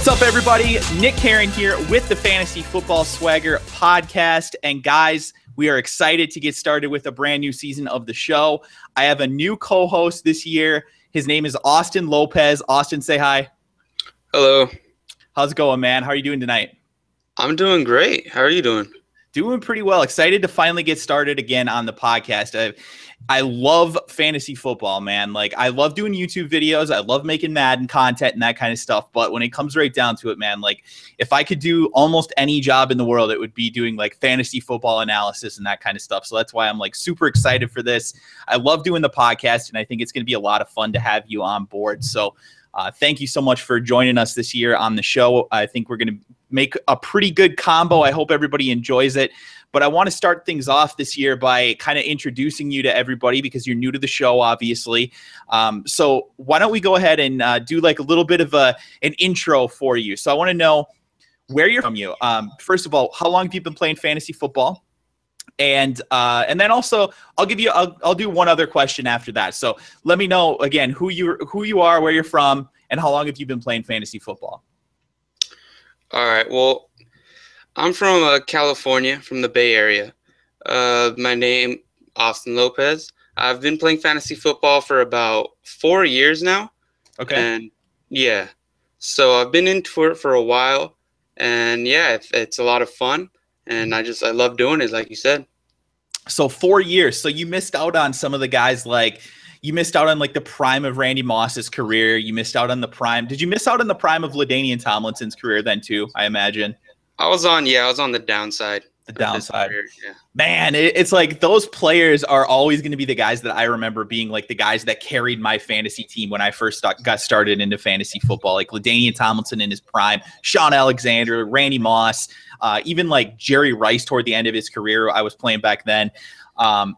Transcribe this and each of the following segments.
What's up, everybody? Nick Karen here with the Fantasy Football Swagger podcast. And guys, we are excited to get started with a brand new season of the show. I have a new co-host this year. His name is Austin Lopez. Austin, say hi. Hello. How's it going, man? How are you doing tonight? I'm doing great. How are you doing? Doing pretty well. Excited to finally get started again on the podcast. I love fantasy football, man. Like, I love doing YouTube videos. I love making Madden content and that kind of stuff. But when it comes right down to it, man, like, if I could do almost any job in the world, it would be doing like fantasy football analysis and that kind of stuff. So that's why I'm like super excited for this. I love doing the podcast, and I think it's going to be a lot of fun to have you on board. So thank you so much for joining us this year on the show. I think we're going to make a pretty good combo. I hope everybody enjoys it. But I want to start things off this year by kind of introducing you to everybody because you're new to the show, obviously. So why don't we go ahead and do like a little bit of an intro for you. So I want to know where you're from. First of all, how long have you been playing fantasy football? And then also I'll do one other question after that. So let me know again who you are, where you're from, and how long have you been playing fantasy football? All right. Well, I'm from California, from the Bay Area. My name, Austin Lopez. I've been playing fantasy football for about 4 years now. Okay. And yeah, so I've been into it for a while, and yeah, it's a lot of fun, and I love doing it, like you said. So 4 years. So you missed out on some of the guys, like you missed out on like the prime of Randy Moss's career. You missed out on the prime. Did you miss out on the prime of LaDainian Tomlinson's career then too, I imagine? I was on the downside. The downside. Yeah. Man, it's like those players are always going to be the guys that I remember being like the guys that carried my fantasy team when I first got started into fantasy football. Like LaDainian Tomlinson in his prime, Sean Alexander, Randy Moss, even like Jerry Rice toward the end of his career. I was playing back then.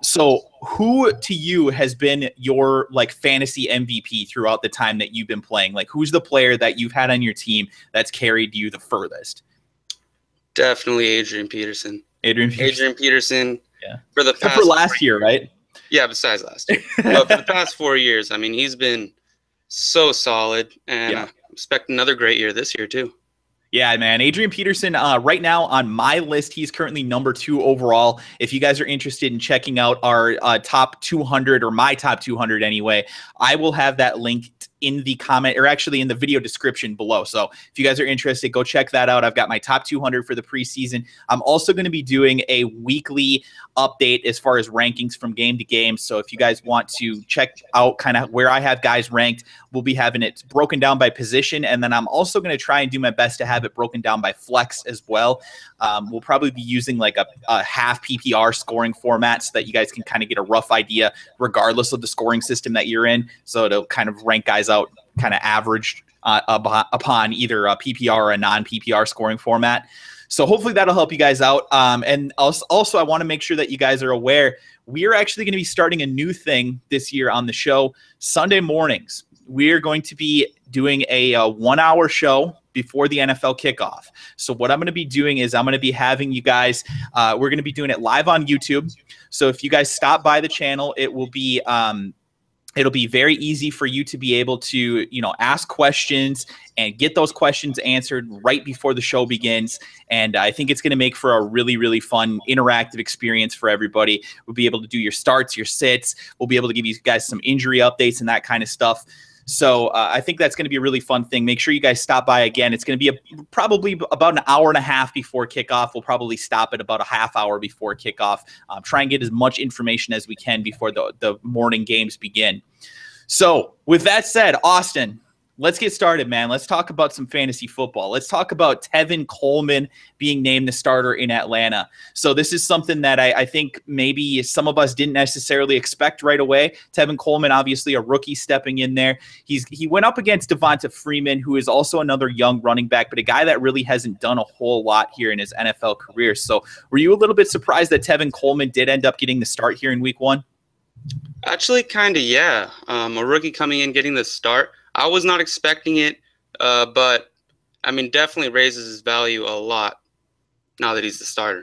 So who to you has been your like fantasy MVP throughout the time that you've been playing? Like, who's the player that you've had on your team that's carried you the furthest? Definitely Adrian Peterson. Adrian Peterson. Yeah. For the Except past for last year, right? Yeah, besides last year. But for the past 4 years, I mean, he's been so solid, and I expect another great year this year too. Yeah, man. Adrian Peterson, right now on my list, he's currently number 2 overall. If you guys are interested in checking out our top 200, or my top 200 anyway, I will have that linked in the comment, or actually in the video description below. So if you guys are interested, go check that out. I've got my top 200 for the preseason. I'm also going to be doing a weekly update as far as rankings from game to game. So if you guys want to check out kind of where I have guys ranked, we'll be having it broken down by position. And then I'm also going to try and do my best to have it broken down by flex as well. We'll probably be using like a half PPR scoring format so that you guys can kind of get a rough idea regardless of the scoring system that you're in. So it'll kind of rank guys out kind of averaged upon either a PPR or a non-PPR scoring format. So hopefully that'll help you guys out. And also I want to make sure that you guys are aware, we are actually going to be starting a new thing this year on the show. Sunday mornings, we're going to be doing a 1-hour show before the NFL kickoff. So what I'm going to be doing is I'm going to be having you guys, we're going to be doing it live on YouTube. So if you guys stop by the channel, it will be it'll be very easy for you to be able to, ask questions and get those questions answered right before the show begins. And I think it's going to make for a really, really fun interactive experience for everybody. We'll be able to do your starts, your sits. We'll be able to give you guys some injury updates and that kind of stuff. So I think that's going to be a really fun thing. Make sure you guys stop by again. It's going to be probably about an hour and a half before kickoff. We'll probably stop at about a half hour before kickoff. Try and get as much information as we can before the morning games begin. So with that said, Austin, let's get started, man. Let's talk about some fantasy football. Let's talk about Tevin Coleman being named the starter in Atlanta. So this is something that I think maybe some of us didn't necessarily expect right away. Tevin Coleman, obviously a rookie stepping in there. He went up against Devonta Freeman, who is also another young running back, but a guy that really hasn't done a whole lot here in his NFL career. So were you a little bit surprised that Tevin Coleman did end up getting the start here in week 1? Actually, kind of, yeah. A rookie coming in, getting the start. I was not expecting it, but, I mean, definitely raises his value a lot now that he's the starter.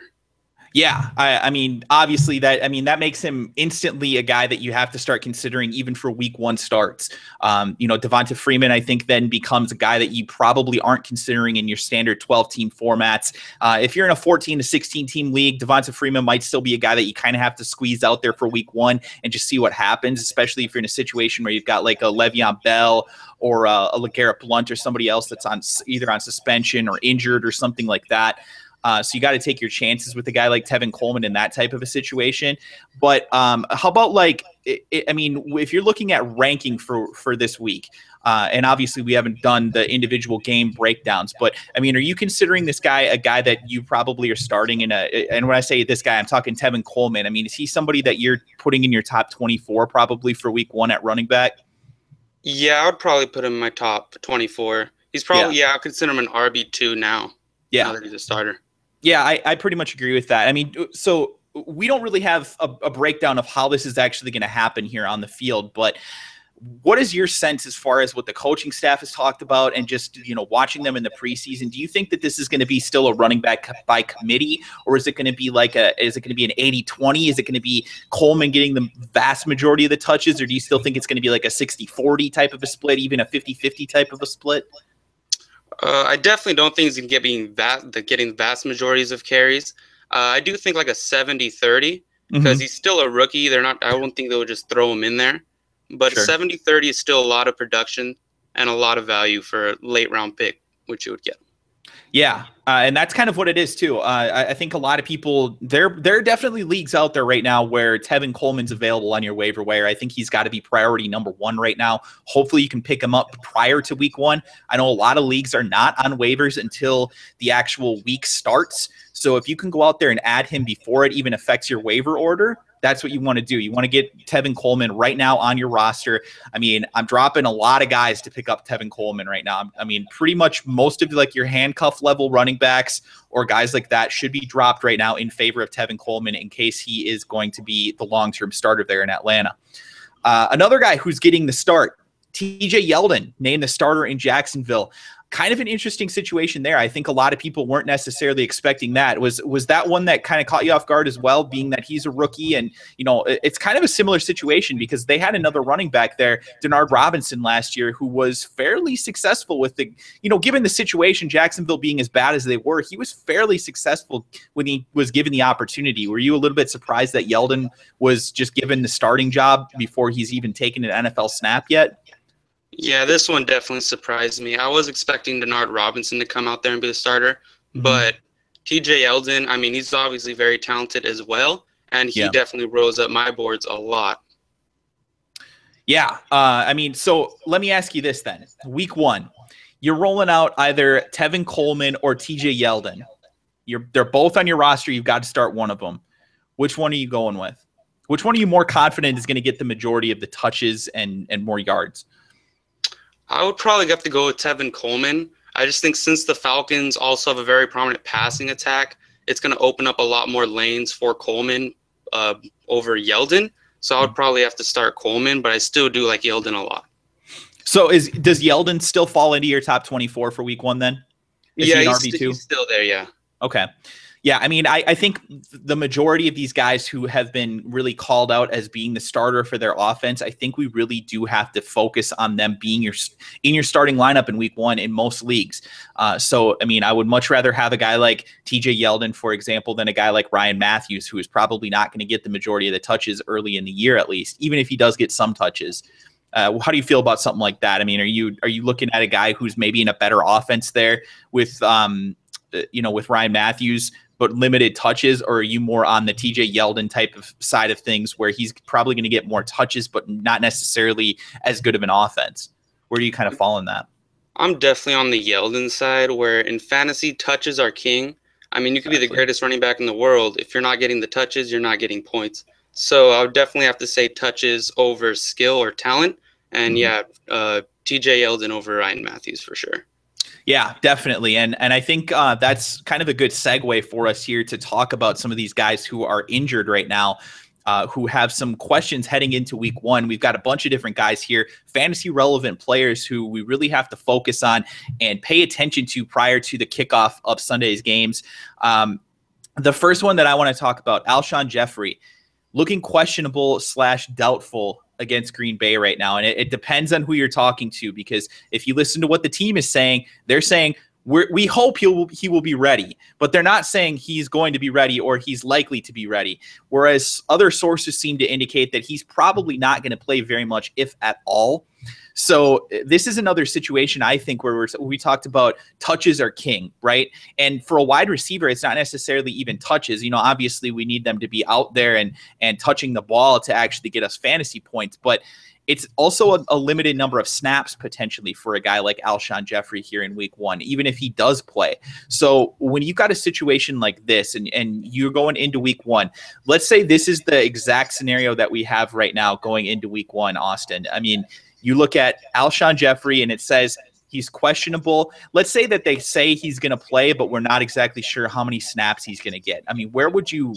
Yeah, I mean, obviously that makes him instantly a guy that you have to start considering even for week one starts. Devonta Freeman, I think, then becomes a guy that you probably aren't considering in your standard 12-team formats. If you're in a 14 to 16 team league, Devonta Freeman might still be a guy that you kind of have to squeeze out there for week one and just see what happens, especially if you're in a situation where you've got like a Le'Veon Bell or a LeGarrette Blount or somebody else that's either on suspension or injured or something like that. So you got to take your chances with a guy like Tevin Coleman in that type of a situation. But how about if you're looking at ranking for this week, and obviously we haven't done the individual game breakdowns, but I mean, are you considering this guy a guy that you probably are starting and when I say this guy, I'm talking Tevin Coleman. I mean, is he somebody that you're putting in your top 24 probably for week one at running back? Yeah, I would probably put him in my top 24. He's probably, I consider him an RB2 now. Yeah. Now that he's a starter. Yeah, I pretty much agree with that. I mean, so we don't really have a breakdown of how this is actually going to happen here on the field, but what is your sense as far as what the coaching staff has talked about and just, watching them in the preseason? Do you think that this is going to be still a running back by committee, or is it going to be an 80-20? Is it going to be Coleman getting the vast majority of the touches, or do you still think it's going to be like a 60-40 type of a split, even a 50-50 type of a split? I definitely don't think he's going to get getting vast majorities of carries. I do think like a 70-30 because he's still a rookie. I don't think they would just throw him in there. But sure. 70-30 is still a lot of production and a lot of value for a late round pick, which you would get. Yeah, and that's kind of what it is too. I think a lot of people, there are definitely leagues out there right now where Tevin Coleman's available on your waiver wire. I think he's got to be priority number one right now. Hopefully you can pick him up prior to week one. I know a lot of leagues are not on waivers until the actual week starts. So if you can go out there and add him before it even affects your waiver order, that's what you want to do. You want to get Tevin Coleman right now on your roster. I mean, I'm dropping a lot of guys to pick up Tevin Coleman right now. I mean, pretty much most of like your handcuff level running backs or guys like that should be dropped right now in favor of Tevin Coleman in case he is going to be the long-term starter there in Atlanta. Another guy who's getting the start, TJ Yeldon, named the starter in Jacksonville. Kind of an interesting situation there. I think a lot of people weren't necessarily expecting that. Was that one that kind of caught you off guard as well, being that he's a rookie? And, it's kind of a similar situation because they had another running back there, Denard Robinson, last year, who was fairly successful with given the situation, Jacksonville being as bad as they were, he was fairly successful when he was given the opportunity. Were you a little bit surprised that Yeldon was just given the starting job before he's even taken an NFL snap yet? Yeah, this one definitely surprised me. I was expecting Denard Robinson to come out there and be the starter, but TJ Yeldon, I mean, he's obviously very talented as well, and he definitely rose up my boards a lot. Yeah, so let me ask you this then. Week one, you're rolling out either Tevin Coleman or TJ Yeldon. They're both on your roster. You've got to start one of them. Which one are you going with? Which one are you more confident is going to get the majority of the touches and more yards? I would probably have to go with Tevin Coleman. I just think since the Falcons also have a very prominent passing attack, it's going to open up a lot more lanes for Coleman over Yeldon. So I would probably have to start Coleman, but I still do like Yeldon a lot. So does Yeldon still fall into your top 24 for week one then? He's still there, yeah. Okay. Yeah, I mean, I think the majority of these guys who have been really called out as being the starter for their offense, I think we really do have to focus on them being in your starting lineup in week one in most leagues. So, I mean, I would much rather have a guy like TJ Yeldon, for example, than a guy like Ryan Matthews, who is probably not going to get the majority of the touches early in the year, at least, even if he does get some touches. How do you feel about something like that? I mean, are you looking at a guy who's maybe in a better offense there with Ryan Matthews, but limited touches, or are you more on the TJ Yeldon type of side of things where he's probably going to get more touches, but not necessarily as good of an offense? Where do you kind of fall in that? I'm definitely on the Yeldon side, where in fantasy, touches are king. I mean, you could be the greatest running back in the world. If you're not getting the touches, you're not getting points. So I would definitely have to say touches over skill or talent. And TJ Yeldon over Ryan Matthews for sure. Yeah, definitely. And I think that's kind of a good segue for us here to talk about some of these guys who are injured right now, who have some questions heading into week one. We've got a bunch of different guys here, fantasy relevant players who we really have to focus on and pay attention to prior to the kickoff of Sunday's games. The first one that I want to talk about, Alshon Jeffrey, looking questionable / doubtful against Green Bay right now. And it depends on who you're talking to, because if you listen to what the team is saying, they're saying, we hope he will be ready, but they're not saying he's going to be ready or he's likely to be ready. Whereas other sources seem to indicate that he's probably not going to play very much, if at all. So this is another situation, I think, where we talked about touches are king, right? And for a wide receiver, it's not necessarily even touches. Obviously we need them to be out there and touching the ball to actually get us fantasy points, but it's also a limited number of snaps potentially for a guy like Alshon Jeffrey here in week 1, even if he does play. So when you've got a situation like this and you're going into week 1, let's say this is the exact scenario that we have right now going into week 1, Austin. I mean, you look at Alshon Jeffrey and it says he's questionable. Let's say that they say he's going to play, but we're not exactly sure how many snaps he's going to get. I mean, what would you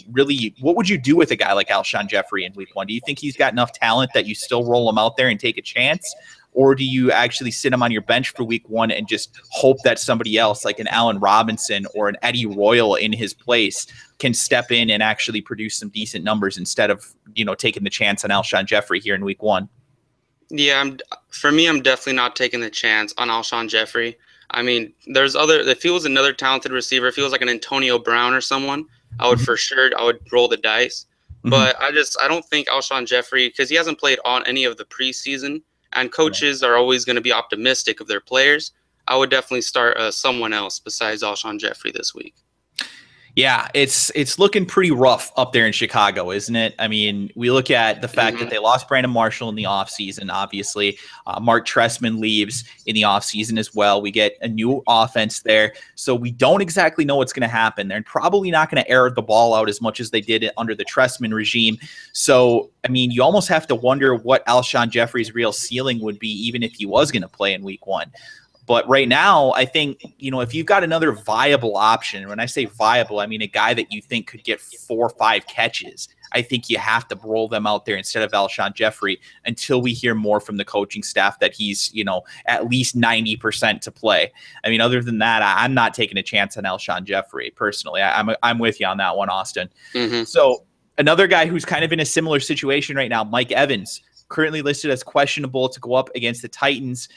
do with a guy like Alshon Jeffrey in week 1? Do you think he's got enough talent that you still roll him out there and take a chance? Or do you actually sit him on your bench for week 1 and just hope that somebody else like an Allen Robinson or an Eddie Royal in his place can step in and actually produce some decent numbers instead of, taking the chance on Alshon Jeffrey here in week 1? Yeah, for me, I'm definitely not taking the chance on Alshon Jeffrey. I mean, if he was another talented receiver, if he was like an Antonio Brown or someone, I would I would roll the dice. Mm-hmm. But I don't think Alshon Jeffrey, because he hasn't played on any of the preseason, and coaches are always going to be optimistic of their players. I would definitely start someone else besides Alshon Jeffrey this week. Yeah, it's looking pretty rough up there in Chicago, isn't it? I mean, we look at the fact that they lost Brandon Marshall in the offseason, obviously. Mark Trestman leaves in the offseason as well. We get a new offense there. So we don't exactly know what's going to happen. They're probably not going to air the ball out as much as they did under the Trestman regime. So, I mean, you almost have to wonder what Alshon Jeffrey's real ceiling would be, even if he was going to play in week 1. But right now, I think, if you've got another viable option, when I say viable, I mean a guy that you think could get 4 or 5 catches, I think you have to roll them out there instead of Alshon Jeffrey until we hear more from the coaching staff that he's, at least 90% to play. I mean, other than that, I'm not taking a chance on Alshon Jeffrey personally. I'm with you on that one, Austin. Mm-hmm. So another guy who's kind of in a similar situation right now, Mike Evans, currently listed as questionable to go up against the Titans.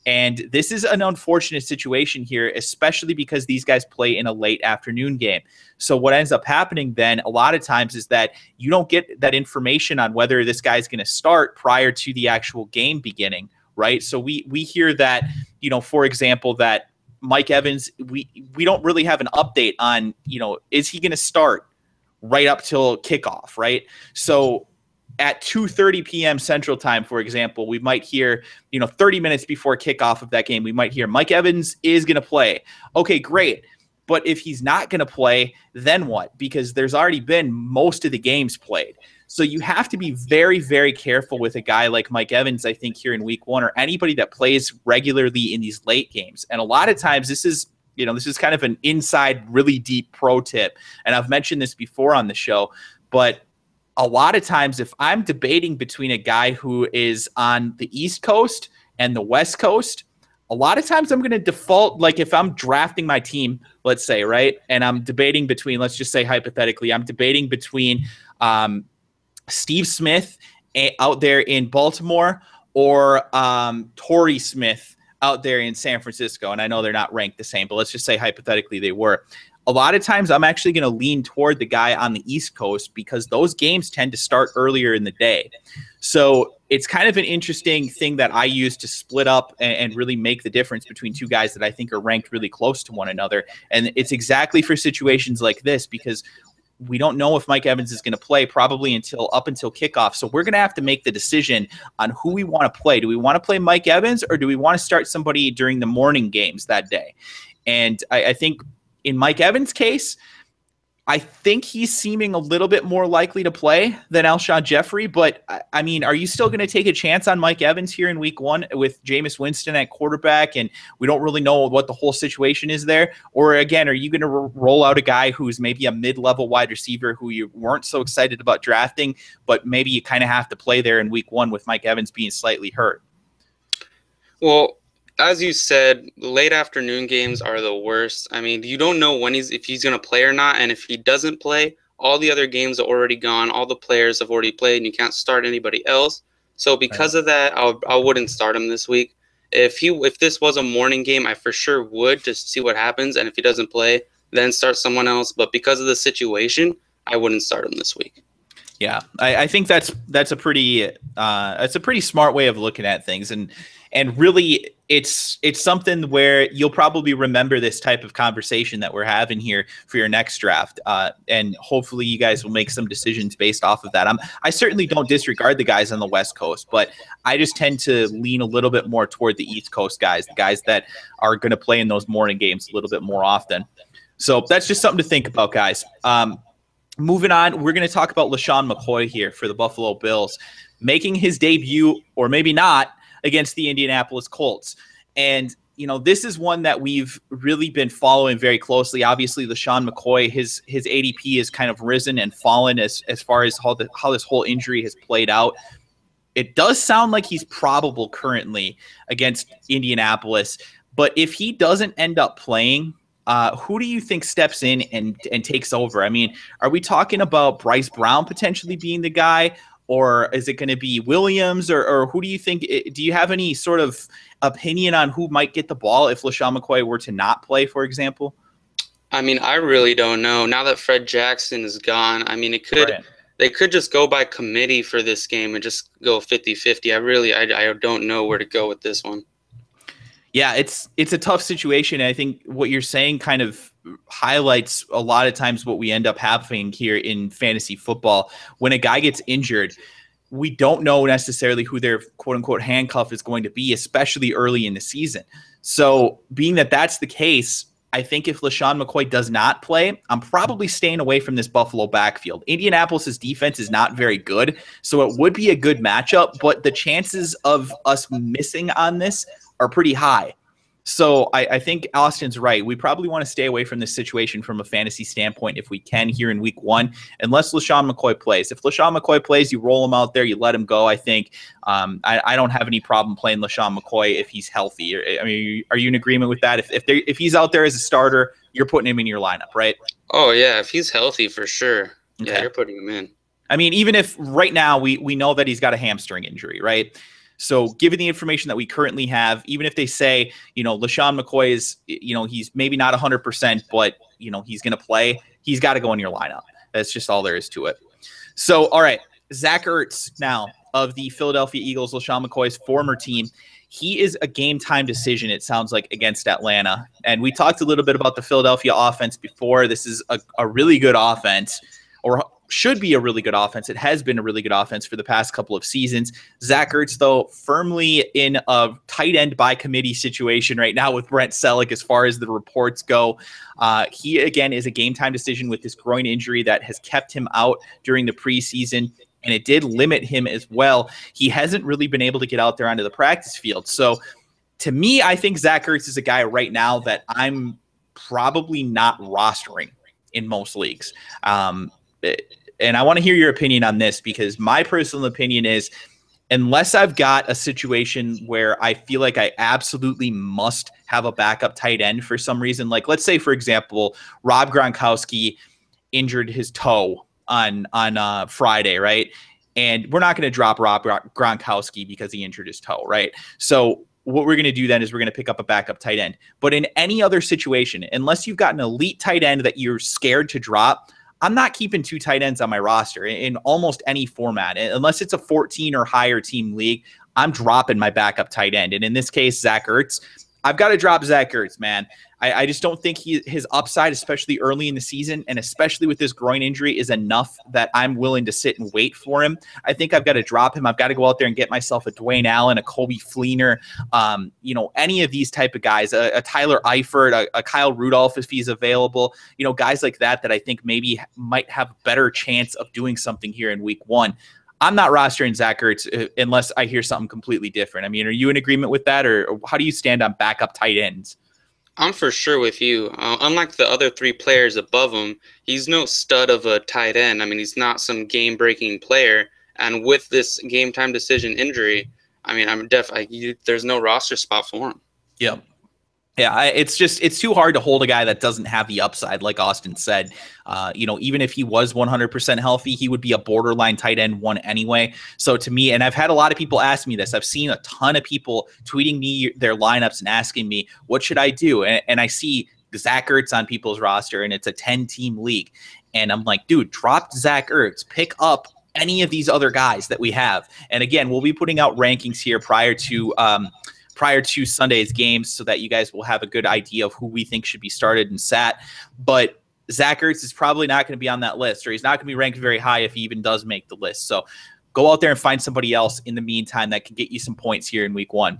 And this is an unfortunate situation here, especially because these guys play in a late afternoon game. So what ends up happening then a lot of times is that you don't get that information on whether this guy's going to start prior to the actual game beginning, right? So we hear that, for example, that Mike Evans, we don't really have an update on, is he going to start right up till kickoff, right? So at 2:30 p.m. Central Time, for example, we might hear, 30 minutes before kickoff of that game, we might hear Mike Evans is going to play. Okay, great. But if he's not going to play, then what? Because there's already been most of the games played. So you have to be very, very careful with a guy like Mike Evans, I think, here in week 1, or anybody that plays regularly in these late games. And a lot of times this is kind of an inside, really deep pro tip. And I've mentioned this before on the show, but a lot of times if I'm debating between a guy who is on the East Coast and the West Coast, a lot of times I'm going to default, like if I'm drafting my team, let's say, right, and I'm debating between, let's just say hypothetically, I'm debating between Steve Smith out there in Baltimore or Torrey Smith out there in San Francisco. And I know they're not ranked the same, but let's just say hypothetically they were. A lot of times I'm actually going to lean toward the guy on the East Coast because those games tend to start earlier in the day. So it's kind of an interesting thing that I use to split up and really make the difference between two guys that I think are ranked really close to one another. And it's exactly for situations like this because we don't know if Mike Evans is going to play probably up until kickoff. So we're going to have to make the decision on who we want to play. Do we want to play Mike Evans or do we want to start somebody during the morning games that day? And I think in Mike Evans' case, I think he's seeming a little bit more likely to play than Alshon Jeffrey. But, I mean, are you still going to take a chance on Mike Evans here in week 1 with Jameis Winston at quarterback and we don't really know what the whole situation is there? Or, again, are you going to roll out a guy who's maybe a mid-level wide receiver who you weren't so excited about drafting, but maybe you kind of have to play there in week 1 with Mike Evans being slightly hurt? Well, as you said, late afternoon games are the worst. I mean, you don't know if he's going to play or not, and if he doesn't play, all the other games are already gone. All the players have already played, and you can't start anybody else. So because of that, I wouldn't start him this week. If this was a morning game, I for sure would just see what happens, and if he doesn't play, then start someone else. But because of the situation, I wouldn't start him this week. Yeah, I think that's a pretty smart way of looking at things, and really it's something where you'll probably remember this type of conversation that we're having here for your next draft, and hopefully you guys will make some decisions based off of that. I certainly don't disregard the guys on the West Coast, but I just tend to lean a little bit more toward the East Coast guys, the guys that are going to play in those morning games a little bit more often. So that's just something to think about, guys. Moving on, we're going to talk about LeSean McCoy here for the Buffalo Bills, making his debut, or maybe not, against the Indianapolis Colts. And, you know, this is one that we've really been following very closely. Obviously, LeSean McCoy, his ADP has kind of risen and fallen as far as how this whole injury has played out. It does sound like he's probable currently against Indianapolis, but if he doesn't end up playing, who do you think steps in and takes over? I mean, are we talking about Bryce Brown potentially being the guy, or is it going to be Williams, or who do you think? Do you have any sort of opinion on who might get the ball if LeSean McCoy were to not play, for example? I mean, I really don't know. Now that Fred Jackson is gone, I mean, they could just go by committee for this game and just go 50-50. I don't know where to go with this one. Yeah, it's a tough situation. I think what you're saying kind of highlights a lot of times what we end up having here in fantasy football. When a guy gets injured, we don't know necessarily who their quote-unquote handcuff is going to be, especially early in the season. So being that that's the case, I think if LeSean McCoy does not play, I'm probably staying away from this Buffalo backfield. Indianapolis' defense is not very good, so it would be a good matchup, but the chances of us missing on this are pretty high. So I think Austin's right. We probably want to stay away from this situation from a fantasy standpoint if we can here in week one, unless LeSean McCoy plays. If LeSean McCoy plays, you roll him out there, you let him go. I think I don't have any problem playing LeSean McCoy if he's healthy. I mean, are you in agreement with that? If he's out there as a starter, you're putting him in your lineup, right? Oh, yeah. If he's healthy, for sure. Okay. Yeah, you're putting him in. I mean, even if right now we know that he's got a hamstring injury, right? So given the information that we currently have, even if they say, you know, LeSean McCoy is, you know, he's maybe not 100%, but, you know, he's going to play, he's got to go in your lineup. That's just all there is to it. So, all right, Zach Ertz now of the Philadelphia Eagles, LeSean McCoy's former team. He is a game-time decision, it sounds like, against Atlanta. And we talked a little bit about the Philadelphia offense before. This is a really good offense, or should be a really good offense. It has been a really good offense for the past couple of seasons. Zach Ertz, though, firmly in a tight end by committee situation right now with Brent Selleck as far as the reports go. He, again, is a game-time decision with this groin injury that has kept him out during the preseason, and it did limit him as well. He hasn't really been able to get out there onto the practice field. So, to me, I think Zach Ertz is a guy right now that I'm probably not rostering in most leagues. And I want to hear your opinion on this, because my personal opinion is, unless I've got a situation where I feel like I absolutely must have a backup tight end for some reason, like let's say, for example, Rob Gronkowski injured his toe on Friday, right? And we're not going to drop Rob Gronkowski because he injured his toe, right? So what we're going to do then is we're going to pick up a backup tight end. But in any other situation, unless you've got an elite tight end that you're scared to drop, I'm not keeping two tight ends on my roster in almost any format. Unless it's a 14 or higher team league, I'm dropping my backup tight end. And in this case, Zach Ertz, I've got to drop Zach Ertz, man. I just don't think his upside, especially early in the season, and especially with this groin injury, is enough that I'm willing to sit and wait for him. I think I've got to drop him. I've got to go out there and get myself a Dwayne Allen, a Kobe Fleener, you know, any of these type of guys, a Tyler Eifert, a Kyle Rudolph if he's available, you know, guys like that I think maybe might have a better chance of doing something here in week one. I'm not rostering Zach Ertz unless I hear something completely different. I mean, are you in agreement with that, or how do you stand on backup tight ends? I'm for sure with you. Unlike the other three players above him, he's no stud of a tight end. I mean, he's not some game-breaking player. And with this game-time decision injury, I mean, there's no roster spot for him. Yeah. Yeah, it's too hard to hold a guy that doesn't have the upside, like Austin said. Even if he was 100% healthy, he would be a borderline tight end one anyway. So to me, and I've had a lot of people ask me this. I've seen a ton of people tweeting me their lineups and asking me, what should I do? And I see Zach Ertz on people's roster, and it's a 10-team league. And I'm like, dude, drop Zach Ertz. Pick up any of these other guys that we have. And again, we'll be putting out rankings here prior to Sunday's games so that you guys will have a good idea of who we think should be started and sat. But Zach Ertz is probably not going to be on that list, or he's not going to be ranked very high if he even does make the list. So go out there and find somebody else in the meantime that can get you some points here in week 1.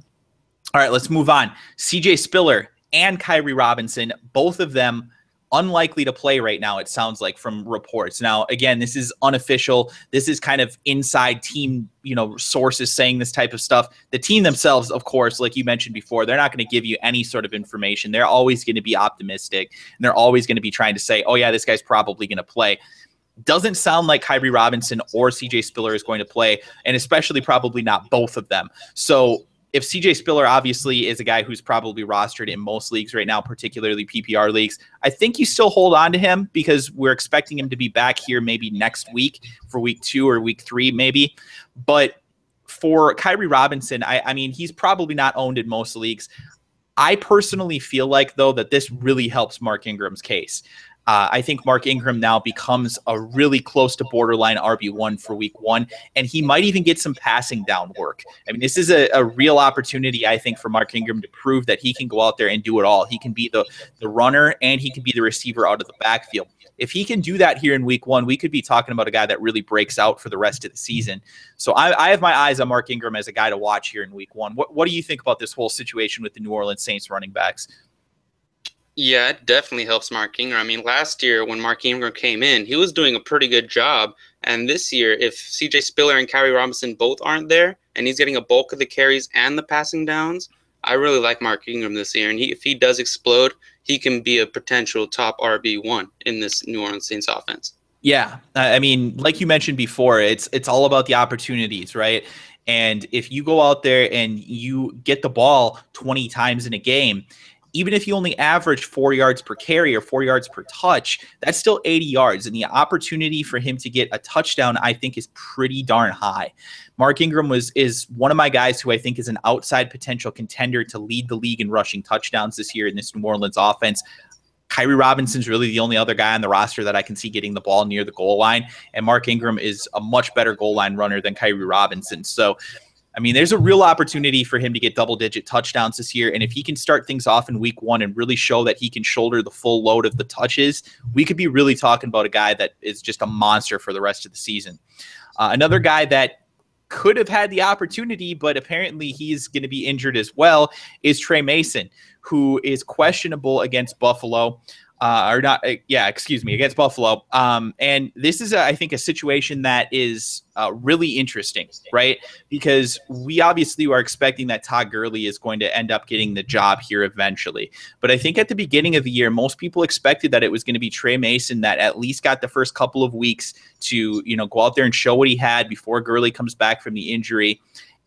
All right, let's move on. CJ Spiller and Kyrie Robinson, both of them unlikely to play right now, it sounds like, from reports. Now, again, this is unofficial. This is kind of inside team, sources saying this type of stuff. The team themselves, of course, like you mentioned before, they're not going to give you any sort of information. They're always going to be optimistic, and they're always going to be trying to say, oh, yeah, this guy's probably going to play. Doesn't sound like Kyrie Robinson or CJ Spiller is going to play, and especially probably not both of them. So if CJ Spiller obviously is a guy who's probably rostered in most leagues right now, particularly PPR leagues, I think you still hold on to him because we're expecting him to be back here maybe next week for week 2 or week 3 maybe. But for Kyrie Robinson, I mean, he's probably not owned in most leagues. I personally feel like, though, that this really helps Mark Ingram's case. I think Mark Ingram now becomes a really close to borderline RB1 for week 1, and he might even get some passing down work. I mean, this is a real opportunity, I think, for Mark Ingram to prove that he can go out there and do it all. He can be the runner, and he can be the receiver out of the backfield. If he can do that here in week 1, we could be talking about a guy that really breaks out for the rest of the season. So I have my eyes on Mark Ingram as a guy to watch here in week 1. What do you think about this whole situation with the New Orleans Saints running backs? Yeah, it definitely helps Mark Ingram. I mean, last year when Mark Ingram came in, he was doing a pretty good job. And this year, if CJ Spiller and Kyrie Robinson both aren't there, and he's getting a bulk of the carries and the passing downs, I really like Mark Ingram this year. And if he does explode, he can be a potential top RB1 in this New Orleans Saints offense. Yeah, I mean, like you mentioned before, it's all about the opportunities, right? And if you go out there and you get the ball 20 times in a game, even if you only average 4 yards per carry or 4 yards per touch, that's still 80 yards. And the opportunity for him to get a touchdown, I think, is pretty darn high. Mark Ingram is one of my guys who I think is an outside potential contender to lead the league in rushing touchdowns this year in this New Orleans offense. Kyrie Robinson's really the only other guy on the roster that I can see getting the ball near the goal line. And Mark Ingram is a much better goal line runner than Kyrie Robinson. So, I mean, there's a real opportunity for him to get double-digit touchdowns this year, and if he can start things off in week 1 and really show that he can shoulder the full load of the touches, we could be really talking about a guy that is just a monster for the rest of the season. Another guy that could have had the opportunity, but apparently he's going to be injured as well, is Trey Mason, who is questionable against Buffalo. Against Buffalo. And this is, I think, a situation that is really interesting, right? Because we obviously are expecting that Todd Gurley is going to end up getting the job here eventually. But I think at the beginning of the year, most people expected that it was going to be Trey Mason that at least got the first couple of weeks to, go out there and show what he had before Gurley comes back from the injury.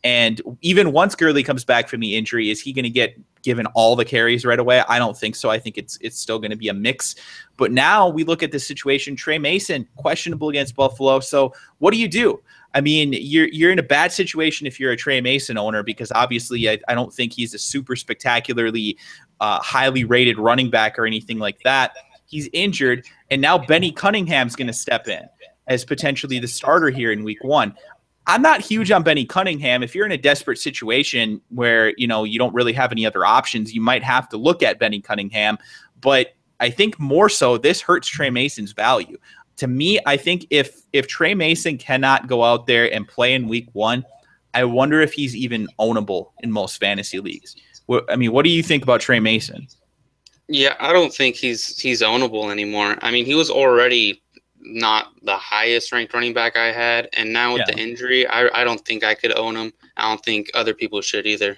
And even once Gurley comes back from the injury, is he going to get given all the carries right away? I don't think so. I think it's still going to be a mix. But now we look at the situation. Trey Mason, questionable against Buffalo. So what do you do? I mean, you're in a bad situation if you're a Trey Mason owner, because obviously I don't think he's a super spectacularly highly rated running back or anything like that. He's injured, and now Benny Cunningham's going to step in as potentially the starter here in week 1. I'm not huge on Benny Cunningham. If you're in a desperate situation where, you don't really have any other options, you might have to look at Benny Cunningham. But I think more so this hurts Trey Mason's value. To me, I think if Trey Mason cannot go out there and play in week 1, I wonder if he's even ownable in most fantasy leagues. What do you think about Trey Mason? Yeah, I don't think he's ownable anymore. I mean, he was already not the highest ranked running back I had, and now with the injury, I don't think I could own him. I don't think other people should either.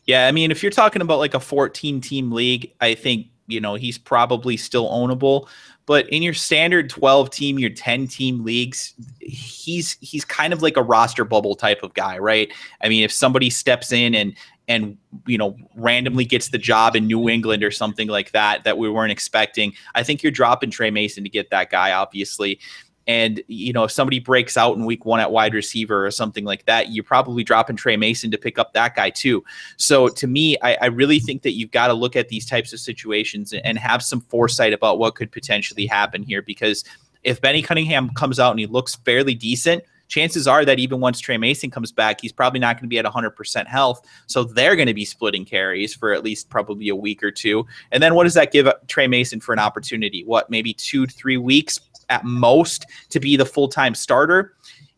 Yeah, I mean, if you're talking about like a 14-team league, I think he's probably still ownable. But in your standard 12-team, your 10-team leagues, he's kind of like a roster bubble type of guy, right? I mean, if somebody steps in and and, randomly gets the job in New England or something like that we weren't expecting, I think you're dropping Trey Mason to get that guy, obviously. And, if somebody breaks out in week 1 at wide receiver or something like that, you're probably dropping Trey Mason to pick up that guy too. So to me, I really think that you've got to look at these types of situations and have some foresight about what could potentially happen here, because if Benny Cunningham comes out and he looks fairly decent, chances are that even once Trey Mason comes back, he's probably not going to be at 100% health. So they're going to be splitting carries for at least probably a week or two. And then what does that give Trey Mason for an opportunity? Maybe 2 to 3 weeks at most to be the full-time starter?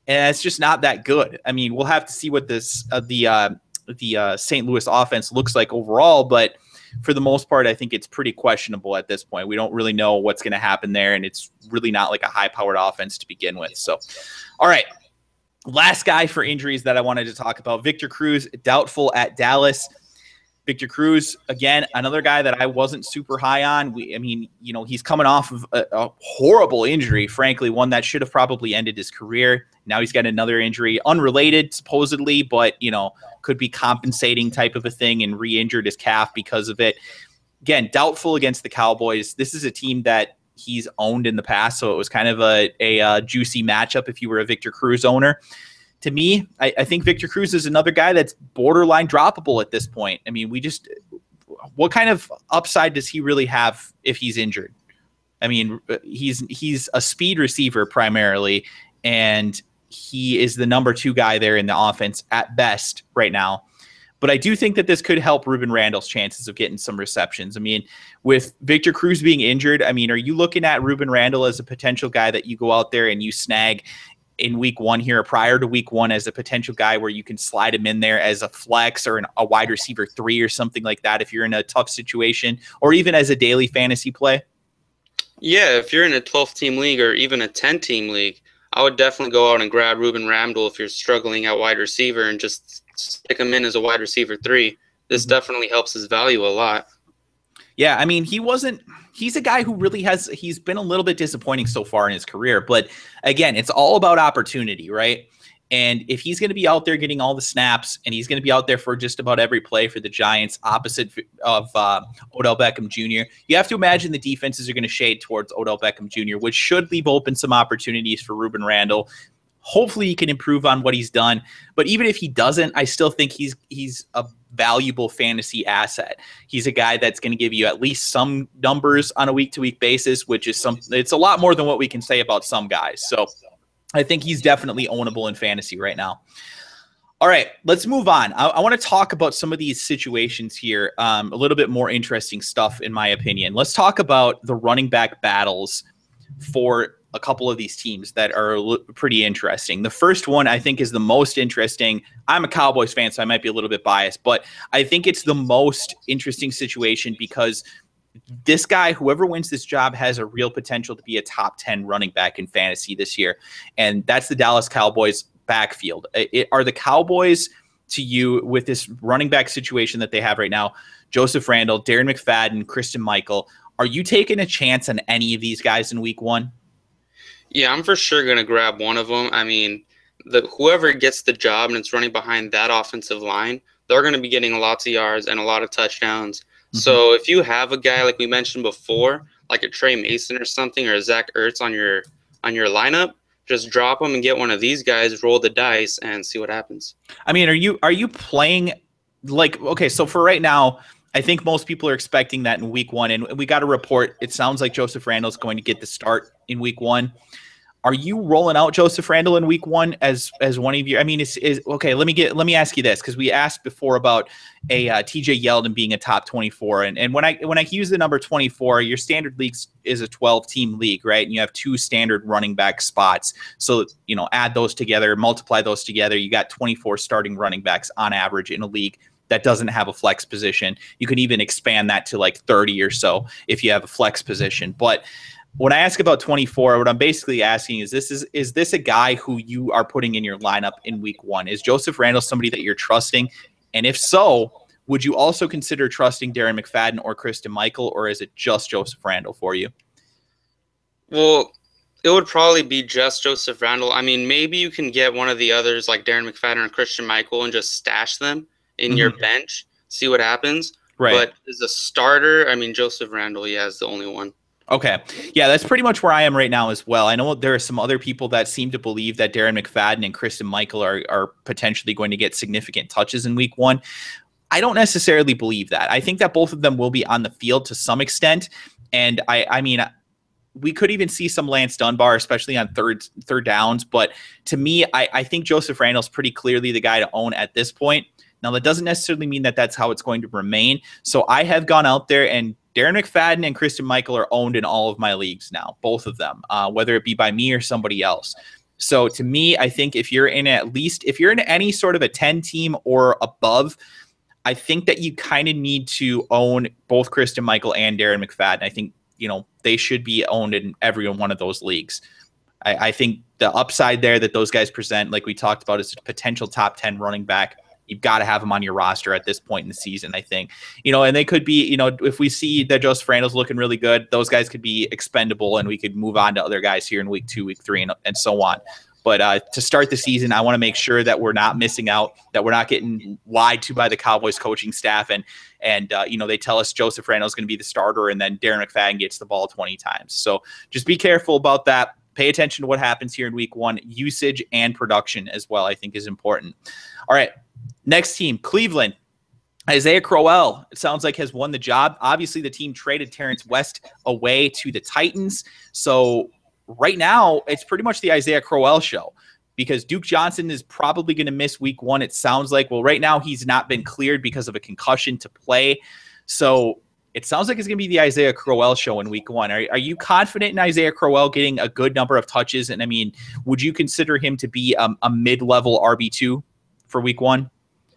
And it's just not that good. I mean, we'll have to see what this the St. Louis offense looks like overall, but for the most part, I think it's pretty questionable at this point. We don't really know what's going to happen there, and it's really not like a high-powered offense to begin with. So, all right. Last guy for injuries that I wanted to talk about, Victor Cruz, doubtful at Dallas. Victor Cruz, again, another guy that I wasn't super high on. He's coming off of a horrible injury, frankly, one that should have probably ended his career. Now he's got another injury, unrelated supposedly, but, could be compensating type of a thing, and re-injured his calf because of it. Again, doubtful against the Cowboys. This is a team that he's owned in the past, so it was kind of a juicy matchup if you were a Victor Cruz owner. To me, I think Victor Cruz is another guy that's borderline droppable at this point. I mean, what kind of upside does he really have if he's injured? I mean, he's a speed receiver primarily, and he is the number 2 guy there in the offense at best right now. But I do think that this could help Ruben Randle's chances of getting some receptions. I mean, with Victor Cruz being injured, are you looking at Ruben Randle as a potential guy that you go out there and you snag in week 1 here, or prior to week 1, as a potential guy where you can slide him in there as a flex or a wide receiver 3 or something like that if you're in a tough situation, or even as a daily fantasy play? Yeah, if you're in a 12-team league or even a 10-team league, I would definitely go out and grab Ruben Randle if you're struggling at wide receiver and just stick him in as a wide receiver 3. This definitely helps his value a lot. Yeah, I mean, he's a guy who really he's been a little bit disappointing so far in his career. But again, it's all about opportunity, right? And if he's going to be out there getting all the snaps, and he's going to be out there for just about every play for the Giants, opposite of Odell Beckham Jr., you have to imagine the defenses are going to shade towards Odell Beckham Jr., which should leave open some opportunities for Ruben Randle. Hopefully he can improve on what he's done. But even if he doesn't, I still think he's a valuable fantasy asset. He's a guy that's going to give you at least some numbers on a week-to-week basis, which is it's a lot more than what we can say about some guys. So I think he's definitely ownable in fantasy right now. All right, let's move on. I want to talk about some of these situations here, a little bit more interesting stuff, in my opinion. Let's talk about the running back battles for a couple of these teams that are pretty interesting. The first one I think is the most interesting. I'm a Cowboys fan, so I might be a little bit biased, but I think it's the most interesting situation because this guy, whoever wins this job, has a real potential to be a top 10 running back in fantasy this year. And that's the Dallas Cowboys backfield. Are the Cowboys, to you, with this running back situation that they have right now, Joseph Randle, Darren McFadden, Christine Michael, are you taking a chance on any of these guys in week 1? Yeah, I'm for sure going to grab one of them. I mean, whoever gets the job and it's running behind that offensive line, they're going to be getting lots of yards and a lot of touchdowns. Mm-hmm. So if you have a guy like we mentioned before, like a Trey Mason or something, or a Zach Ertz on your lineup, just drop them and get one of these guys, roll the dice, and see what happens. I mean, are you playing like, okay, so for right now, I think most people are expecting that in week 1, and we got a report. It sounds like Joseph Randle is going to get the start in week 1. Are you rolling out Joseph Randle in week 1 as one of your? I mean, is okay. Let me ask you this, because we asked before about a TJ Yeldon being a top 24, and when I use the number 24, your standard league is a 12-team league, right? And you have 2 standard running back spots. So add those together, multiply those together, you got 24 starting running backs on average in a league that doesn't have a flex position. You can even expand that to like 30 or so if you have a flex position, but when I ask about 24, what I'm basically asking is this a guy who you are putting in your lineup in week 1? Is Joseph Randle somebody that you're trusting? And if so, would you also consider trusting Darren McFadden or Christine Michael, or is it just Joseph Randle for you? Well, it would probably be just Joseph Randle. I mean, maybe you can get one of the others like Darren McFadden or Christian Michael and just stash them in your bench, see what happens. Right. But as a starter, I mean, Joseph Randle, yeah, is the only one. Okay. Yeah, that's pretty much where I am right now as well. I know there are some other people that seem to believe that Darren McFadden and Christine Michael are potentially going to get significant touches in week 1. I don't necessarily believe that. I think that both of them will be on the field to some extent. And I mean, we could even see some Lance Dunbar, especially on third downs. But to me, I think Joseph Randle's pretty clearly the guy to own at this point. Now, that doesn't necessarily mean that that's how it's going to remain. So I have gone out there, and Darren McFadden and Christine Michael are owned in all of my leagues now, both of them, whether it be by me or somebody else. So to me, I think if you're in any sort of a 10 team or above, I think that you kind of need to own both Christine Michael and Darren McFadden. I think, they should be owned in every one of those leagues. I think the upside there that those guys present, like we talked about, is a potential top 10 running back. You've got to have them on your roster at this point in the season, I think. And they could be, if we see that Joseph Randle's looking really good, those guys could be expendable and we could move on to other guys here in week 2, week 3, and so on. But to start the season, I want to make sure that we're not missing out, that we're not getting lied to by the Cowboys coaching staff. And they tell us Joseph Randle is going to be the starter, and then Darren McFadden gets the ball 20 times. So just be careful about that. Pay attention to what happens here in week 1. Usage and production as well, I think, is important. All right, next team, Cleveland. Isaiah Crowell, it sounds like, has won the job. Obviously, the team traded Terrence West away to the Titans. So right now, it's pretty much the Isaiah Crowell show, because Duke Johnson is probably going to miss week 1. It sounds like, well, right now he's not been cleared because of a concussion to play. So it sounds like it's going to be the Isaiah Crowell show in week 1. Are you confident in Isaiah Crowell getting a good number of touches? And I mean, would you consider him to be a mid-level RB2 for week 1?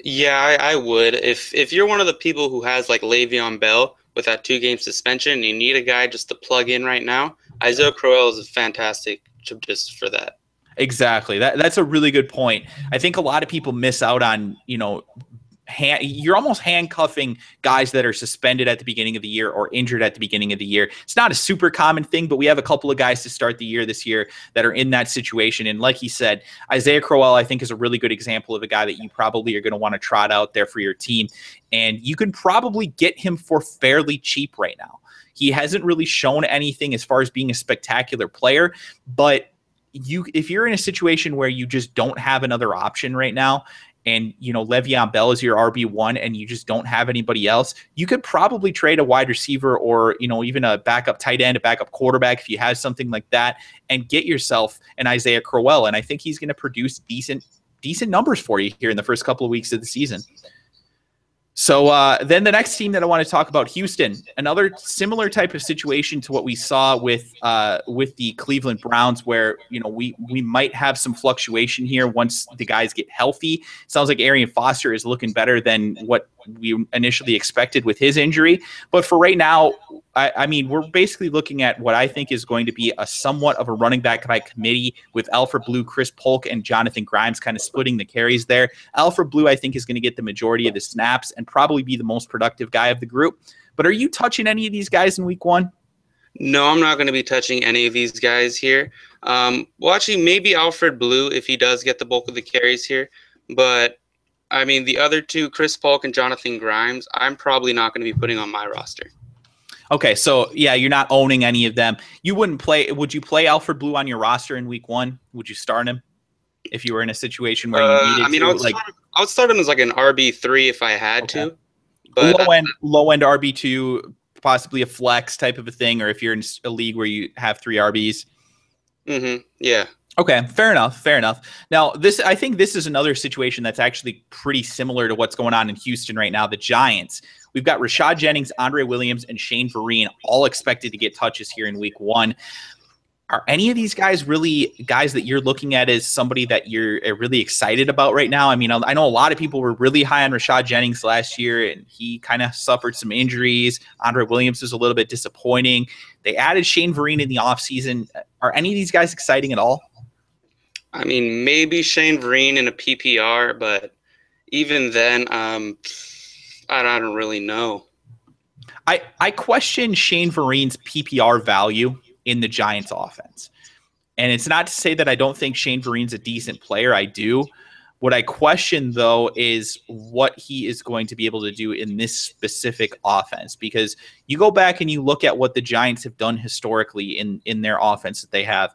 Yeah, I would. If you're one of the people who has like Le'Veon Bell with that 2-game suspension, and you need a guy just to plug in right now, Isaiah Crowell is fantastic just for that. Exactly. That's a really good point. I think a lot of people miss out on, you're almost handcuffing guys that are suspended at the beginning of the year or injured at the beginning of the year. It's not a super common thing, but we have a couple of guys to start the year this year that are in that situation. And like he said, Isaiah Crowell, I think, is a really good example of a guy that you probably are going to want to trot out there for your team. And you can probably get him for fairly cheap right now. He hasn't really shown anything as far as being a spectacular player, but if you're in a situation where you just don't have another option right now, and Le'Veon Bell is your RB1 and you just don't have anybody else, you could probably trade a wide receiver or even a backup tight end, a backup quarterback if you have something like that, and get yourself an Isaiah Crowell. And I think he's going to produce decent numbers for you here in the first couple of weeks of the season. So then the next team that I want to talk about, Houston, another similar type of situation to what we saw with the Cleveland Browns, where we might have some fluctuation here once the guys get healthy. Sounds like Arian Foster is looking better than what we initially expected with his injury. But for right now, I mean, we're basically looking at what I think is going to be a somewhat of a running back by committee with Alfred Blue, Chris Polk, and Jonathan Grimes kind of splitting the carries there. Alfred Blue, I think, is going to get the majority of the snaps and probably be the most productive guy of the group. But are you touching any of these guys in week 1? No, I'm not going to be touching any of these guys here. Well, actually, maybe Alfred Blue if he does get the bulk of the carries here. But, I mean, the other two, Chris Polk and Jonathan Grimes, I'm probably not going to be putting on my roster. Okay, so yeah, you're not owning any of them. Would you play Alfred Blue on your roster in week 1? Would you start him if you were in a situation where you needed to? I would start him as like an RB3 if I had to. But low end RB2, possibly a flex type of a thing, or if you're in a league where you have 3 RBs. Mm-hmm. Yeah. Okay, fair enough. Now, I think this is another situation that's actually pretty similar to what's going on in Houston right now. The Giants. We've got Rashad Jennings, Andre Williams, and Shane Vereen all expected to get touches here in week 1. Are any of these guys really guys that you're looking at as somebody that you're really excited about right now? I mean, I know a lot of people were really high on Rashad Jennings last year, and he kind of suffered some injuries. Andre Williams was a little bit disappointing. They added Shane Vereen in the offseason. Are any of these guys exciting at all? I mean, maybe Shane Vereen in a PPR, but even then, I don't really know. I question Shane Vereen's PPR value in the Giants offense. And it's not to say that I don't think Shane Vereen's a decent player. I do. What I question, though, is what he is going to be able to do in this specific offense, because you go back and you look at what the Giants have done historically in their offense that they have.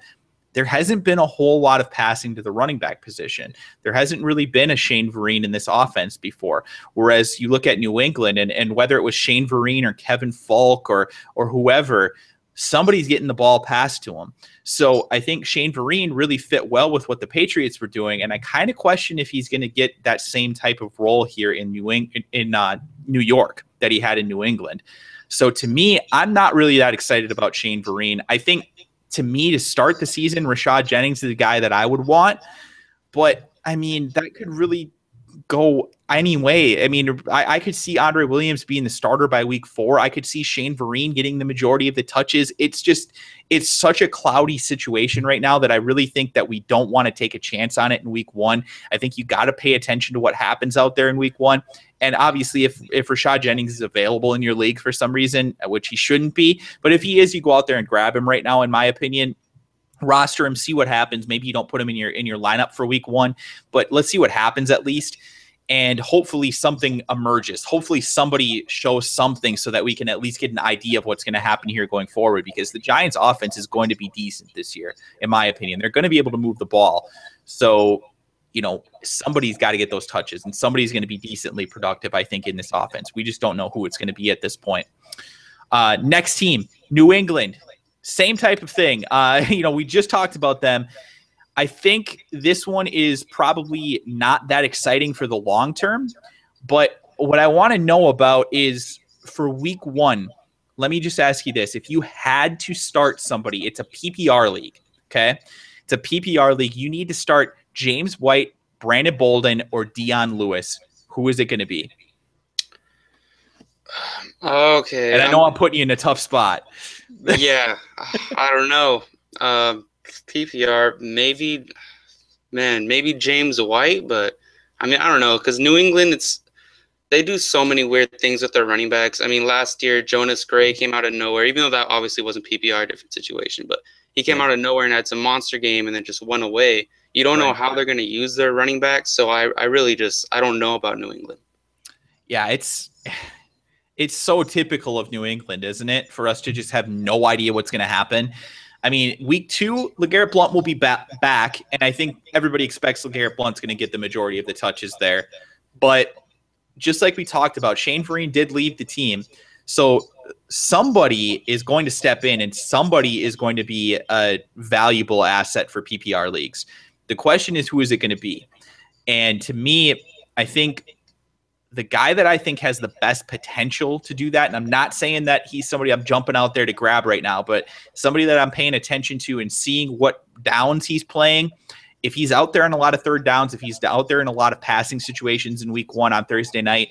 There hasn't been a whole lot of passing to the running back position. There hasn't really been a Shane Vereen in this offense before. Whereas you look at New England, and whether it was Shane Vereen or Kevin Falk or whoever, somebody's getting the ball passed to him. So I think Shane Vereen really fit well with what the Patriots were doing, and I kind of question if he's going to get that same type of role here in New York that he had in New England. So to me, I'm not really that excited about Shane Vereen. I think, to me, to start the season, Rashad Jennings is the guy that I would want. But, I mean, that could really go any way. I mean, I could see Andre Williams being the starter by week 4. I could see Shane Vereen getting the majority of the touches. It's such a cloudy situation right now that I really think that we don't want to take a chance on it in week 1. I think you got to pay attention to what happens out there in week 1. And obviously, if Rashad Jennings is available in your league for some reason, which he shouldn't be, but if he is, you go out there and grab him right now, in my opinion. Roster him, see what happens. Maybe you don't put him in your lineup for week 1, but let's see what happens at least. And hopefully something emerges. Hopefully somebody shows something so that we can at least get an idea of what's going to happen here going forward, because the Giants offense is going to be decent this year, in my opinion. They're going to be able to move the ball. So, somebody's got to get those touches, and somebody's going to be decently productive, I think, in this offense. We just don't know who it's going to be at this point. Next team, New England. Same type of thing. We just talked about them. I think this one is probably not that exciting for the long term, but what I want to know about is for week 1, let me just ask you this. If you had to start somebody, it's a PPR league, okay? It's a PPR league. You need to start James White, Brandon Bolden, or Dion Lewis. Who is it going to be? Okay. And I know I'm putting you in a tough spot. Yeah, I don't know. PPR, maybe James White, but I mean, I don't know, because New England, they do so many weird things with their running backs. I mean, last year, Jonas Gray came out of nowhere, even though that obviously wasn't PPR, different situation, but he came out of nowhere and had some monster game and then just went away. You don't know how they're going to use their running backs, so I don't know about New England. Yeah, it's so typical of New England, isn't it, for us to just have no idea what's going to happen. I mean, week 2, LeGarrette Blount will be back, and I think everybody expects LeGarrette Blount's going to get the majority of the touches there. But just like we talked about, Shane Vereen did leave the team. So somebody is going to step in, and somebody is going to be a valuable asset for PPR leagues. The question is, who is it going to be? And to me, I think the guy that I think has the best potential to do that, and I'm not saying that he's somebody I'm jumping out there to grab right now, but somebody that I'm paying attention to and seeing what downs he's playing. If he's out there in a lot of third downs, if he's out there in a lot of passing situations in week 1 on Thursday night,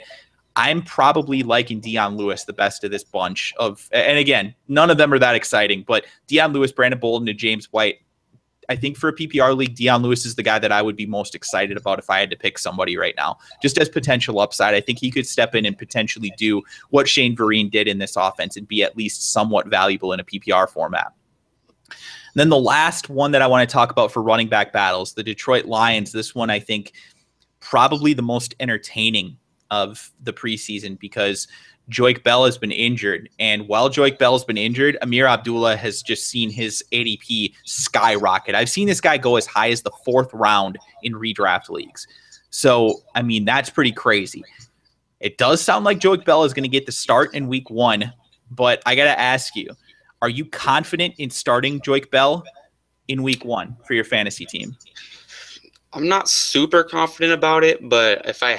I'm probably liking Dion Lewis the best of this bunch of, and again, none of them are that exciting, but Dion Lewis, Brandon Bolden, and James White. I think for a PPR league, Dion Lewis is the guy that I would be most excited about if I had to pick somebody right now. Just as potential upside, I think he could step in and potentially do what Shane Vereen did in this offense and be at least somewhat valuable in a PPR format. And then the last one that I want to talk about for running back battles, the Detroit Lions. This one, I think, probably the most entertaining of the preseason, because Joique Bell has been injured, and while Joique Bell has been injured, Amir Abdullah has just seen his ADP skyrocket. I've seen this guy go as high as the 4th round in redraft leagues. So, I mean, that's pretty crazy. It does sound like Joique Bell is going to get the start in week 1, but I got to ask you, are you confident in starting Joique Bell in week 1 for your fantasy team? I'm not super confident about it, but if I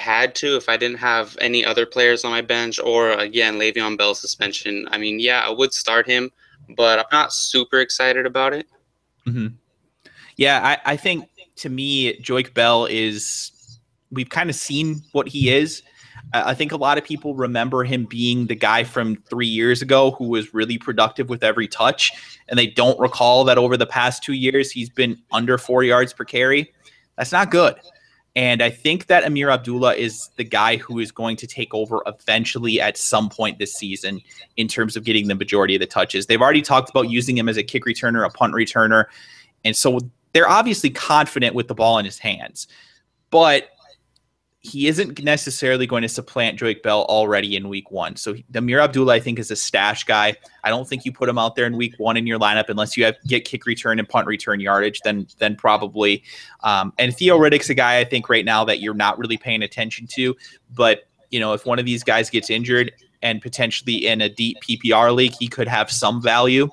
didn't have any other players on my bench, or again, Le'Veon Bell's suspension, I mean, yeah, I would start him, but I'm not super excited about it. Mm-hmm. Yeah, I think, to me, Joique Bell we've kind of seen what he is. I think a lot of people remember him being the guy from 3 years ago who was really productive with every touch, and they don't recall that over the past 2 years, he's been under 4 yards per carry. That's not good. And I think that Amir Abdullah is the guy who is going to take over eventually at some point this season in terms of getting the majority of the touches. They've already talked about using him as a kick returner, a punt returner. And so they're obviously confident with the ball in his hands. but he isn't necessarily going to supplant Joique Bell already in week 1. So Amir Abdullah, I think, is a stash guy. I don't think you put him out there in week 1 in your lineup unless you get kick return and punt return yardage, then probably. And Theo Riddick's a guy I think right now that you're not really paying attention to. But, if one of these guys gets injured and potentially in a deep PPR league, he could have some value.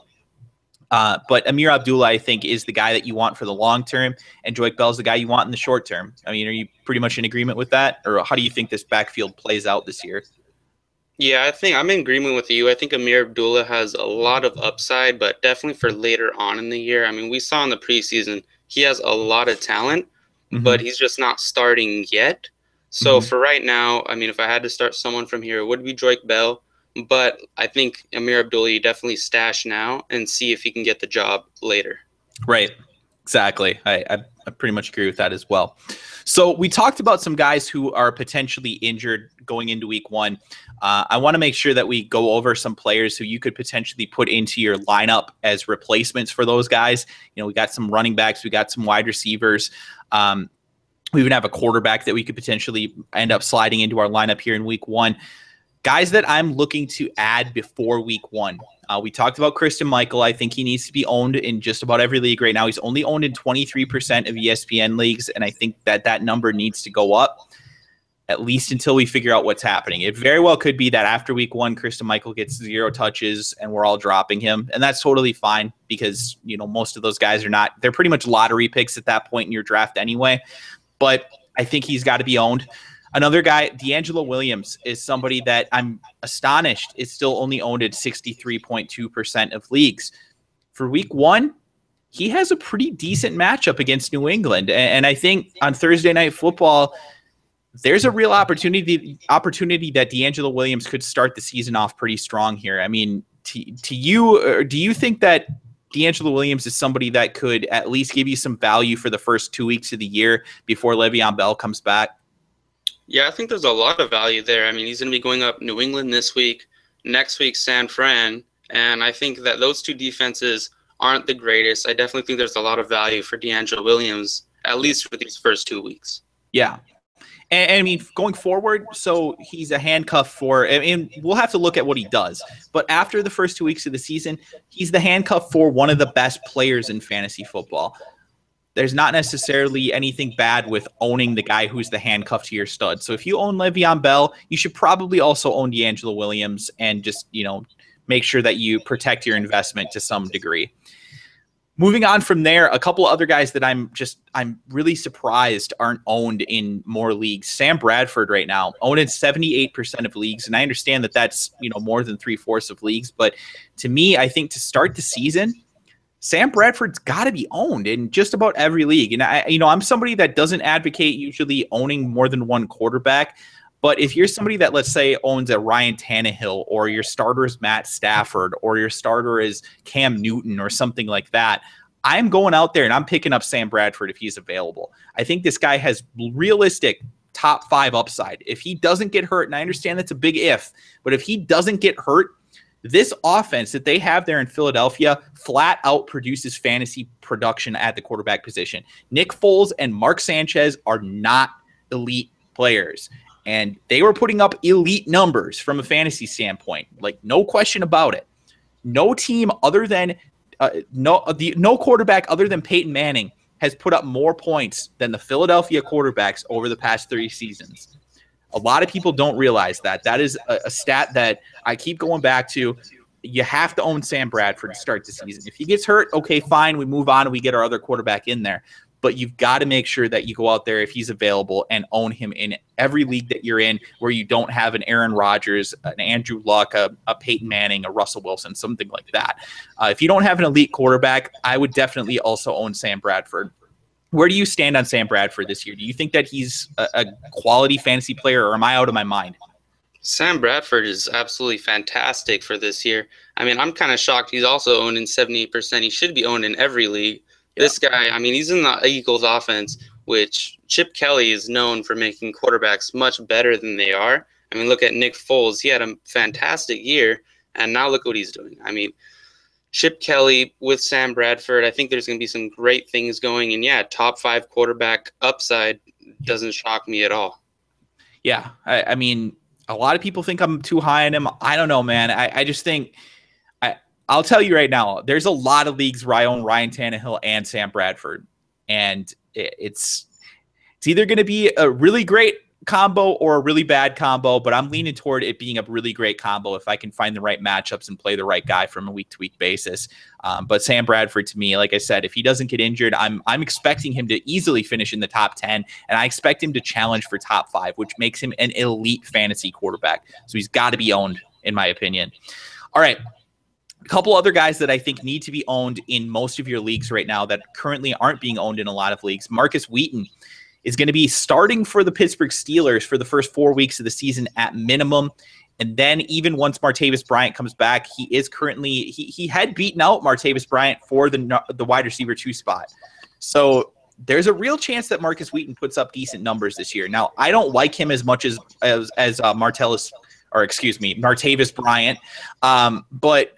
But Amir Abdullah, I think, is the guy that you want for the long term, and Joique Bell's the guy you want in the short term. I mean, are you pretty much in agreement with that, or how do you think this backfield plays out this year? Yeah, I think I'm in agreement with you. I think Amir Abdullah has a lot of upside, but definitely for later on in the year. I mean, we saw in the preseason he has a lot of talent, but he's just not starting yet. So for right now, I mean, if I had to start someone from here, it would be Joique Bell. But I think Amir Abdullah, you definitely stash now and see if he can get the job later. Right. Exactly. I pretty much agree with that as well. So we talked about some guys who are potentially injured going into week 1. I want to make sure that we go over some players who you could potentially put into your lineup as replacements for those guys. We got some running backs. We got some wide receivers. We even have a quarterback that we could potentially end up sliding into our lineup here in week 1. Guys that I'm looking to add before week 1. We talked about Christine Michael. I think he needs to be owned in just about every league right now. He's only owned in 23% of ESPN leagues, and I think that number needs to go up, at least until we figure out what's happening. It very well could be that after week 1, Christine Michael gets 0 touches and we're all dropping him, and that's totally fine because, most of those guys they're pretty much lottery picks at that point in your draft anyway, but I think he's got to be owned. Another guy, D'Angelo Williams, is somebody that I'm astonished is still only owned at 63.2% of leagues. For week 1, he has a pretty decent matchup against New England. And I think on Thursday Night Football, there's a real opportunity that D'Angelo Williams could start the season off pretty strong here. I mean, to you, do you think that D'Angelo Williams is somebody that could at least give you some value for the first 2 weeks of the year before Le'Veon Bell comes back? Yeah, I think there's a lot of value there. I mean, he's going to be going up New England this week, next week San Fran, and I think that those two defenses aren't the greatest. I definitely think there's a lot of value for D'Angelo Williams, at least for these first 2 weeks. Yeah. And I mean, going forward, so he's a handcuff for, and we'll have to look at what he does. But after the first 2 weeks of the season, he's the handcuff for one of the best players in fantasy football. There's not necessarily anything bad with owning the guy who's the handcuff to your stud. So if you own Le'Veon Bell, you should probably also own D'Angelo Williams and just, make sure that you protect your investment to some degree. Moving on from there, a couple other guys that I'm really surprised aren't owned in more leagues. Sam Bradford right now owned in 78% of leagues, and I understand that that's more than 3/4 of leagues. But to me, I think to start the season, Sam Bradford's got to be owned in just about every league. And I'm somebody that doesn't advocate usually owning more than one quarterback. But if you're somebody that, let's say, owns a Ryan Tannehill, or your starter is Matt Stafford, or your starter is Cam Newton or something like that, I'm going out there and I'm picking up Sam Bradford if he's available. I think this guy has realistic top 5 upside. If he doesn't get hurt, and I understand that's a big if, but if he doesn't get hurt, this offense that they have there in Philadelphia flat out produces fantasy production at the quarterback position. Nick Foles and Mark Sanchez are not elite players, and they were putting up elite numbers from a fantasy standpoint. Like, no question about it. No team other than no quarterback other than Peyton Manning has put up more points than the Philadelphia quarterbacks over the past 3 seasons. A lot of people don't realize that. That is a stat that I keep going back to. You have to own Sam Bradford to start the season. If he gets hurt, okay, fine. We move on and we get our other quarterback in there. But you've got to make sure that you go out there if he's available and own him in every league that you're in where you don't have an Aaron Rodgers, an Andrew Luck, a Peyton Manning, a Russell Wilson, something like that. If you don't have an elite quarterback, I would definitely also own Sam Bradford. Where do you stand on Sam Bradford this year? Do you think that he's a quality fantasy player, or am I out of my mind? Sam Bradford is absolutely fantastic for this year. I mean, I'm kind of shocked he's also owned in 78%. He should be owned in every league. Yeah. This guy, I mean, he's in the Eagles offense, which Chip Kelly is known for making quarterbacks much better than they are. I mean, look at Nick Foles. He had a fantastic year, and now look what he's doing. I mean, Chip Kelly with Sam Bradford, I think there's going to be some great things going. And, yeah, top 5 quarterback upside. doesn't shock me at all. Yeah, I mean, a lot of people think I'm too high on him. I don't know, man. I just think I'll tell you right now, there's a lot of leagues where I own Ryan Tannehill and Sam Bradford, and it's either going to be a really great combo or a really bad combo, but I'm leaning toward it being a really great combo if I can find the right matchups and play the right guy from a week-to-week basis. But Sam Bradford, to me, like I said, if he doesn't get injured, I'm expecting him to easily finish in the top 10, and I expect him to challenge for top 5, which makes him an elite fantasy quarterback. So he's got to be owned, in my opinion. All right. A couple other guys that I think need to be owned in most of your leagues right now that currently aren't being owned in a lot of leagues. Marcus Wheaton is going to be starting for the Pittsburgh Steelers for the first 4 weeks of the season at minimum. And then even once Martavis Bryant comes back, he is currently he had beaten out Martavis Bryant for the wide receiver 2 spot. So there's a real chance that Marcus Wheaton puts up decent numbers this year. Now, I don't like him as much as Martavis Bryant, but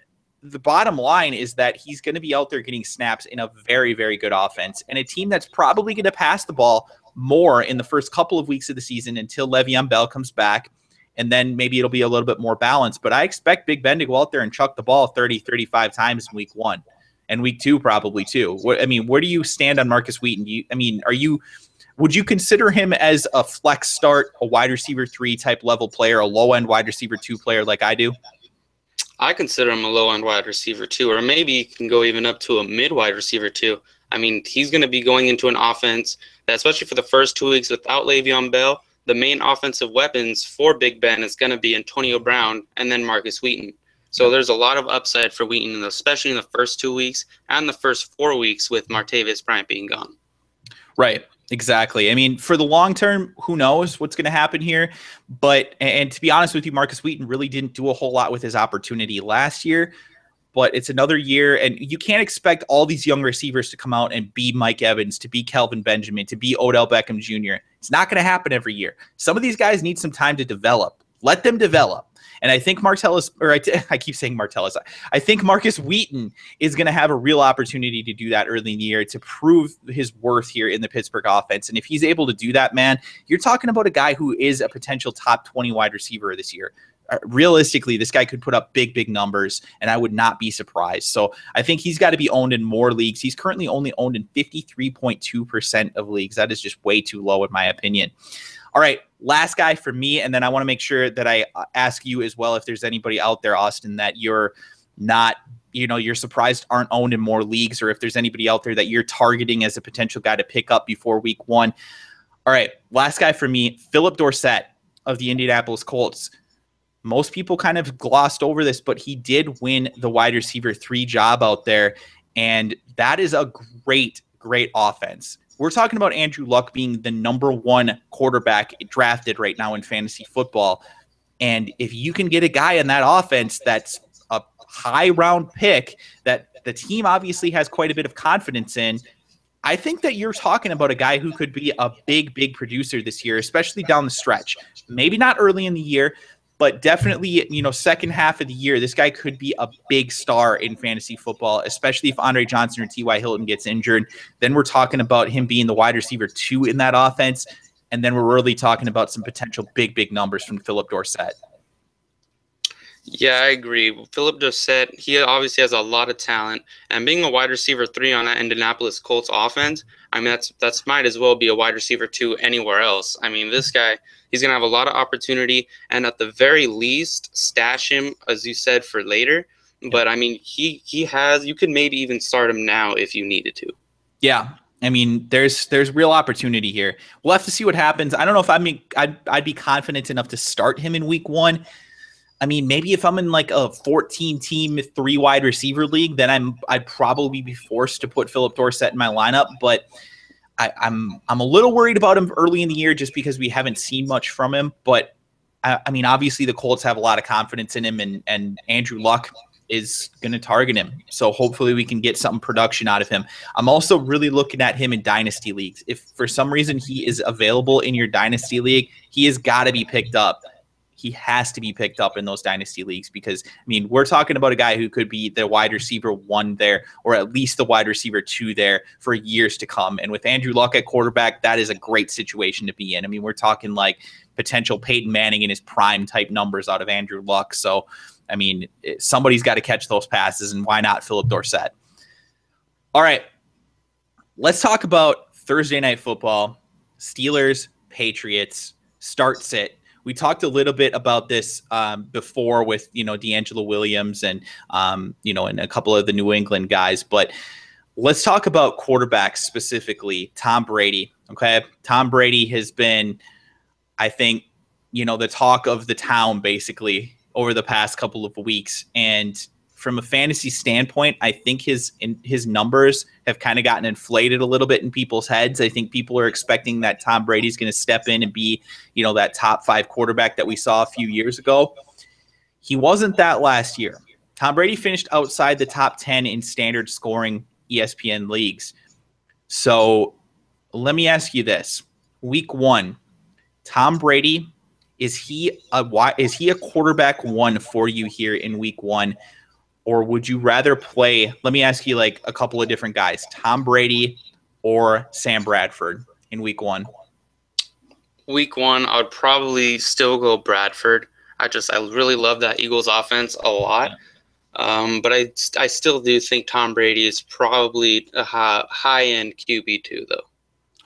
the bottom line is that he's going to be out there getting snaps in a very, very good offense and a team that's probably going to pass the ball more in the first couple of weeks of the season until Le'Veon Bell comes back. And then maybe it'll be a little bit more balanced. But I expect Big Ben to go out there and chuck the ball 30, 35 times in week 1 and week 2 probably too. Where do you stand on Marcus Wheaton? Would you consider him as a flex start, a wide receiver 3 type level player, a low end wide receiver 2 player like I do? I consider him a low-end wide receiver 2, or maybe he can go even up to a mid-wide receiver 2. I mean, he's going to be going into an offense that, especially for the first 2 weeks without Le'Veon Bell, the main offensive weapons for Big Ben is going to be Antonio Brown and then Marcus Wheaton. So there's a lot of upside for Wheaton, especially in the first 2 weeks and the first 4 weeks with Martavis Bryant being gone. Right. Exactly. I mean, for the long term, who knows what's going to happen here? And to be honest with you, Marcus Wheaton really didn't do a whole lot with his opportunity last year, but it's another year, and you can't expect all these young receivers to come out and be Mike Evans, to be Kelvin Benjamin, to be Odell Beckham Jr. It's not going to happen every year. Some of these guys need some time to develop. Let them develop. And I think I keep saying Martellus. I think Marcus Wheaton is going to have a real opportunity to do that early in the year to prove his worth here in the Pittsburgh offense. And if he's able to do that, man, you're talking about a guy who is a potential top 20 wide receiver this year. Realistically, this guy could put up big, big numbers, and I would not be surprised. So I think he's got to be owned in more leagues. He's currently only owned in 53.2% of leagues. That is just way too low, in my opinion. All right, last guy for me, and then I want to make sure that I ask you as well if there's anybody out there, Austin, that you're not, you're surprised aren't owned in more leagues, or if there's anybody out there that you're targeting as a potential guy to pick up before week 1. All right, last guy for me, Philip Dorsett of the Indianapolis Colts. Most people kind of glossed over this, but he did win the wide receiver 3 job out there, and that is a great, great offense. We're talking about Andrew Luck being the number 1 quarterback drafted right now in fantasy football. And if you can get a guy in that offense that's a high round pick that the team obviously has quite a bit of confidence in, I think that you're talking about a guy who could be a big, big producer this year, especially down the stretch. Maybe not early in the year, but definitely, second half of the year, this guy could be a big star in fantasy football, especially if Andre Johnson or T.Y. Hilton gets injured. Then we're talking about him being the wide receiver 2 in that offense. And then we're really talking about some potential big, big numbers from Philip Dorsett. Yeah, I agree. Philip Dorsett, he obviously has a lot of talent, and being a wide receiver 3 on that Indianapolis Colts offense, I mean, that's might as well be a wide receiver 2 anywhere else. I mean, this guy, he's going to have a lot of opportunity, and at the very least, stash him, as you said, for later. But, I mean, you could maybe even start him now if you needed to. Yeah. I mean, there's real opportunity here. We'll have to see what happens. I don't know if I'd be confident enough to start him in week 1. I mean, maybe if I'm in like a 14-team 3 wide receiver league, then I'd probably be forced to put Philip Dorsett in my lineup. But I'm a little worried about him early in the year just because we haven't seen much from him. But I mean, obviously the Colts have a lot of confidence in him, and Andrew Luck is going to target him. So hopefully we can get some production out of him. I'm also really looking at him in dynasty leagues. If for some reason he is available in your dynasty league, he has got to be picked up. he has to be picked up in those dynasty leagues because, I mean, we're talking about a guy who could be the wide receiver 1 there or at least the wide receiver 2 there for years to come. And with Andrew Luck at quarterback, that is a great situation to be in. I mean, we're talking like potential Peyton Manning in his prime type numbers out of Andrew Luck. So, I mean, somebody's got to catch those passes, and why not Philip Dorsett? All right, let's talk about Thursday Night Football. Steelers-Patriots, start sit. We talked a little bit about this before with, D'Angelo Williams and, and a couple of the New England guys. But let's talk about quarterbacks specifically. Tom Brady, okay? Tom Brady has been, I think, the talk of the town basically over the past couple of weeks. And from a fantasy standpoint, I think his numbers have kind of gotten inflated a little bit in people's heads. I think people are expecting that Tom Brady's going to step in and be, that top 5 quarterback that we saw a few years ago. He wasn't that last year. Tom Brady finished outside the top 10 in standard scoring ESPN leagues. So let me ask you this. Week 1, Tom Brady, is he a quarterback 1 for you here in week 1? Or would you rather play, let me ask you like a couple of different guys, Tom Brady or Sam Bradford in week 1? Week 1, I would probably still go Bradford. I really love that Eagles offense a lot. But I still do think Tom Brady is probably a high-end QB2, though.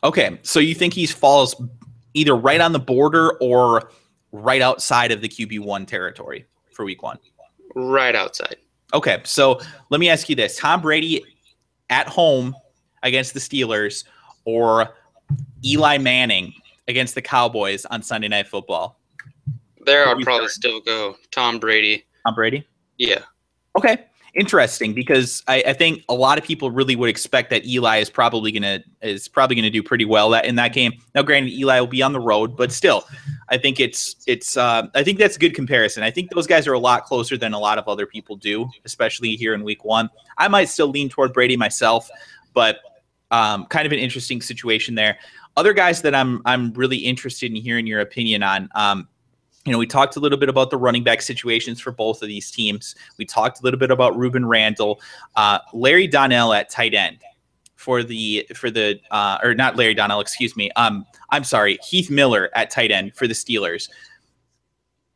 Okay, so you think he falls either right on the border or right outside of the QB1 territory for week 1? Right outside. Okay, so let me ask you this. Tom Brady at home against the Steelers or Eli Manning against the Cowboys on Sunday Night Football? There, I'd probably still go Tom Brady. Tom Brady? Yeah. Okay, interesting, because I think a lot of people really would expect that Eli is probably gonna do pretty well in that game. Now, granted, Eli will be on the road, but still, I think I think that's a good comparison. I think those guys are a lot closer than a lot of other people do, especially here in week 1. I might still lean toward Brady myself, but kind of an interesting situation there. Other guys that I'm really interested in hearing your opinion on. We talked a little bit about the running back situations for both of these teams. We talked a little bit about Ruben Randall, Larry Donnell at tight end or not Larry Donnell, excuse me. I'm sorry, Heath Miller at tight end for the Steelers.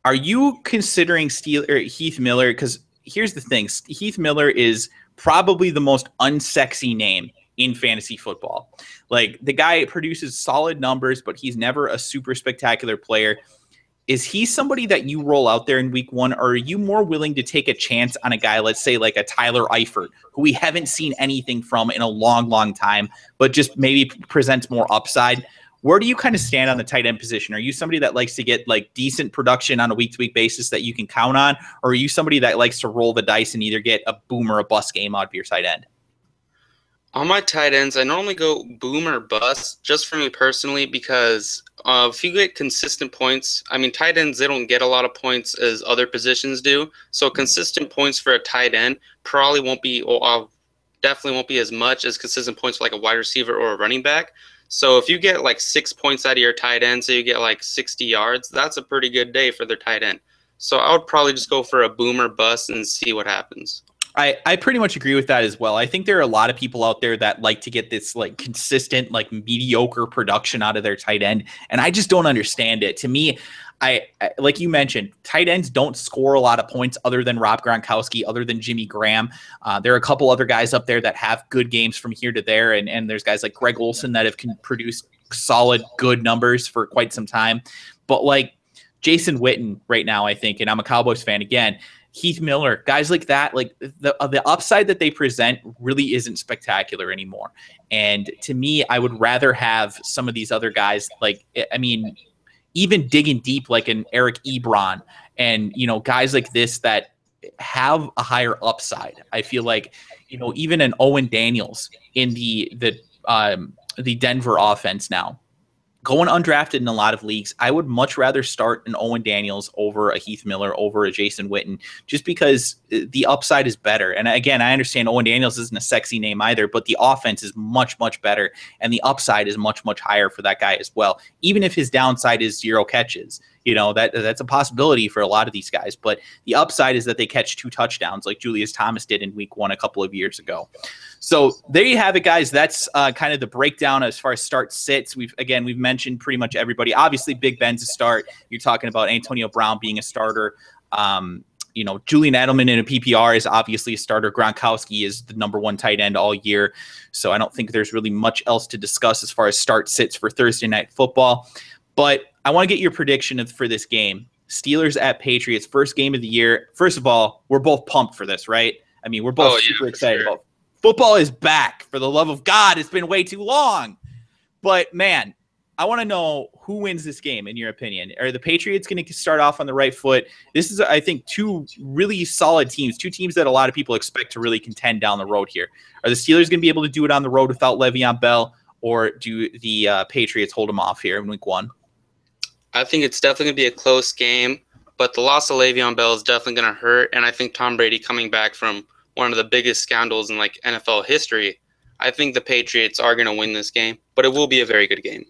Are you considering Heath Miller? Because here's the thing. Heath Miller is probably the most unsexy name in fantasy football. Like, the guy produces solid numbers, but he's never a super spectacular player. Is he somebody that you roll out there in week 1, or are you more willing to take a chance on a guy, let's say like a Tyler Eifert, who we haven't seen anything from in a long, long time, but just maybe presents more upside? Where do you kind of stand on the tight end position? Are you somebody that likes to get like decent production on a week-to-week basis that you can count on, or are you somebody that likes to roll the dice and either get a boom or a bust game out of your tight end? On my tight ends, I normally go boom or bust, just for me personally, because if you get consistent points, I mean, tight ends, they don't get a lot of points as other positions do. So consistent points for a tight end probably won't be, or definitely won't be as much as consistent points for like a wide receiver or a running back. So if you get like 6 points out of your tight end, so you get like 60 yards, that's a pretty good day for their tight end. So I would probably just go for a boom or bust and see what happens. I pretty much agree with that as well. I think there are a lot of people out there that like to get this like consistent, like mediocre production out of their tight end. And I just don't understand it. To me, I like you mentioned, tight ends don't score a lot of points other than Rob Gronkowski, other than Jimmy Graham. There are a couple other guys up there that have good games from here to there. And there's guys like Greg Olsen that have produced solid, good numbers for quite some time. But like Jason Witten right now, I think, and I'm a Cowboys fan again, Heath Miller, guys like that, like the upside that they present really isn't spectacular anymore. And to me, I would rather have some of these other guys, like, I mean, even digging deep like an Eric Ebron and, guys like this that have a higher upside. I feel like, even an Owen Daniels in the Denver offense now. going undrafted in a lot of leagues, I would much rather start an Owen Daniels over a Heath Miller, over a Jason Witten, just because the upside is better. And again, I understand Owen Daniels isn't a sexy name either, but the offense is much, much better. And the upside is much, much higher for that guy as well. Even if his downside is 0 catches, that's a possibility for a lot of these guys. But the upside is that they catch 2 touchdowns like Julius Thomas did in week 1 a couple of years ago. So there you have it, guys. That's kind of the breakdown as far as start sits. We've mentioned pretty much everybody. Obviously, Big Ben's a start. You're talking about Antonio Brown being a starter. Julian Edelman in a PPR is obviously a starter. Gronkowski is the #1 tight end all year. So I don't think there's really much else to discuss as far as start sits for Thursday Night Football. But I want to get your prediction for this game. Steelers at Patriots, first game of the year. First of all, we're both pumped for this, right? I mean, we're both super excited about it. Football is back. For the love of God, it's been way too long. But, man, I want to know who wins this game, in your opinion. Are the Patriots going to start off on the right foot? This is, I think, 2 really solid teams, 2 teams that a lot of people expect to really contend down the road here. Are the Steelers going to be able to do it on the road without Le'Veon Bell, or do the Patriots hold them off here in week 1? I think it's definitely going to be a close game, but the loss of Le'Veon Bell is definitely going to hurt, and I think Tom Brady coming back from one of the biggest scandals in NFL history, I think the Patriots are going to win this game, but it will be a very good game.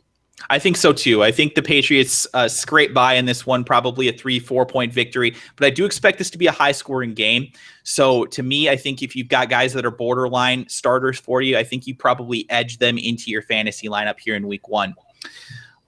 I think so too. I think the Patriots scrape by in this one, probably a 3-4 point victory, but I do expect this to be a high scoring game. So to me, I think if you've got guys that are borderline starters for you, I think you probably edge them into your fantasy lineup here in week 1.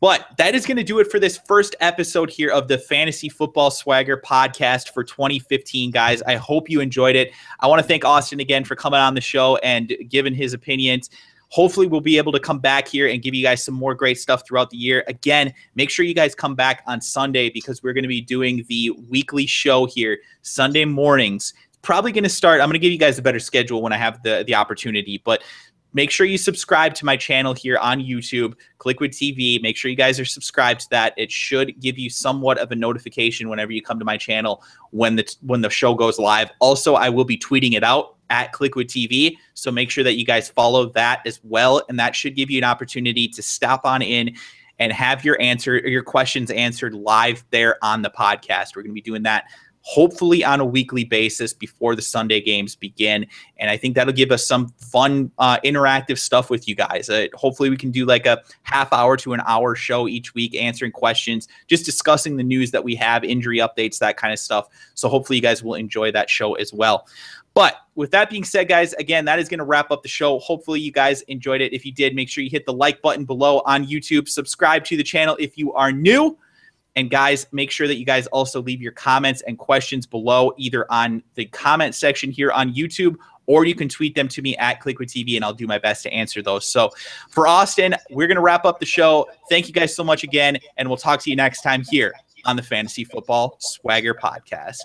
But that is going to do it for this first episode here of the Fantasy Football Swagger podcast for 2015, guys. I hope you enjoyed it. I want to thank Austin again for coming on the show and giving his opinions. Hopefully, we'll be able to come back here and give you guys some more great stuff throughout the year. Again, make sure you guys come back on Sunday because we're going to be doing the weekly show here Sunday mornings. Probably going to start. I'm going to give you guys a better schedule when I have the opportunity, but make sure you subscribe to my channel here on YouTube, Kliquid TV. Make sure you guys are subscribed to that. It should give you somewhat of a notification whenever you come to my channel when the show goes live. Also, I will be tweeting it out at Kliquid TV, so make sure that you guys follow that as well, and that should give you an opportunity to stop on in and have your questions answered live there on the podcast. We're going to be doing that hopefully on a weekly basis before the Sunday games begin. And I think that'll give us some fun, interactive stuff with you guys. Hopefully we can do like a half hour to an hour show each week, answering questions, just discussing the news that we have, injury updates, that kind of stuff. So hopefully you guys will enjoy that show as well. But with that being said, guys, again, that is going to wrap up the show. Hopefully you guys enjoyed it. If you did, make sure you hit the like button below on YouTube. Subscribe to the channel if you are new. And guys, make sure that you guys also leave your comments and questions below, either on the comment section here on YouTube, or you can tweet them to me at Kliquid TV, and I'll do my best to answer those. So for Austin, we're going to wrap up the show. Thank you guys so much again, and we'll talk to you next time here on the Fantasy Football Swagger Podcast.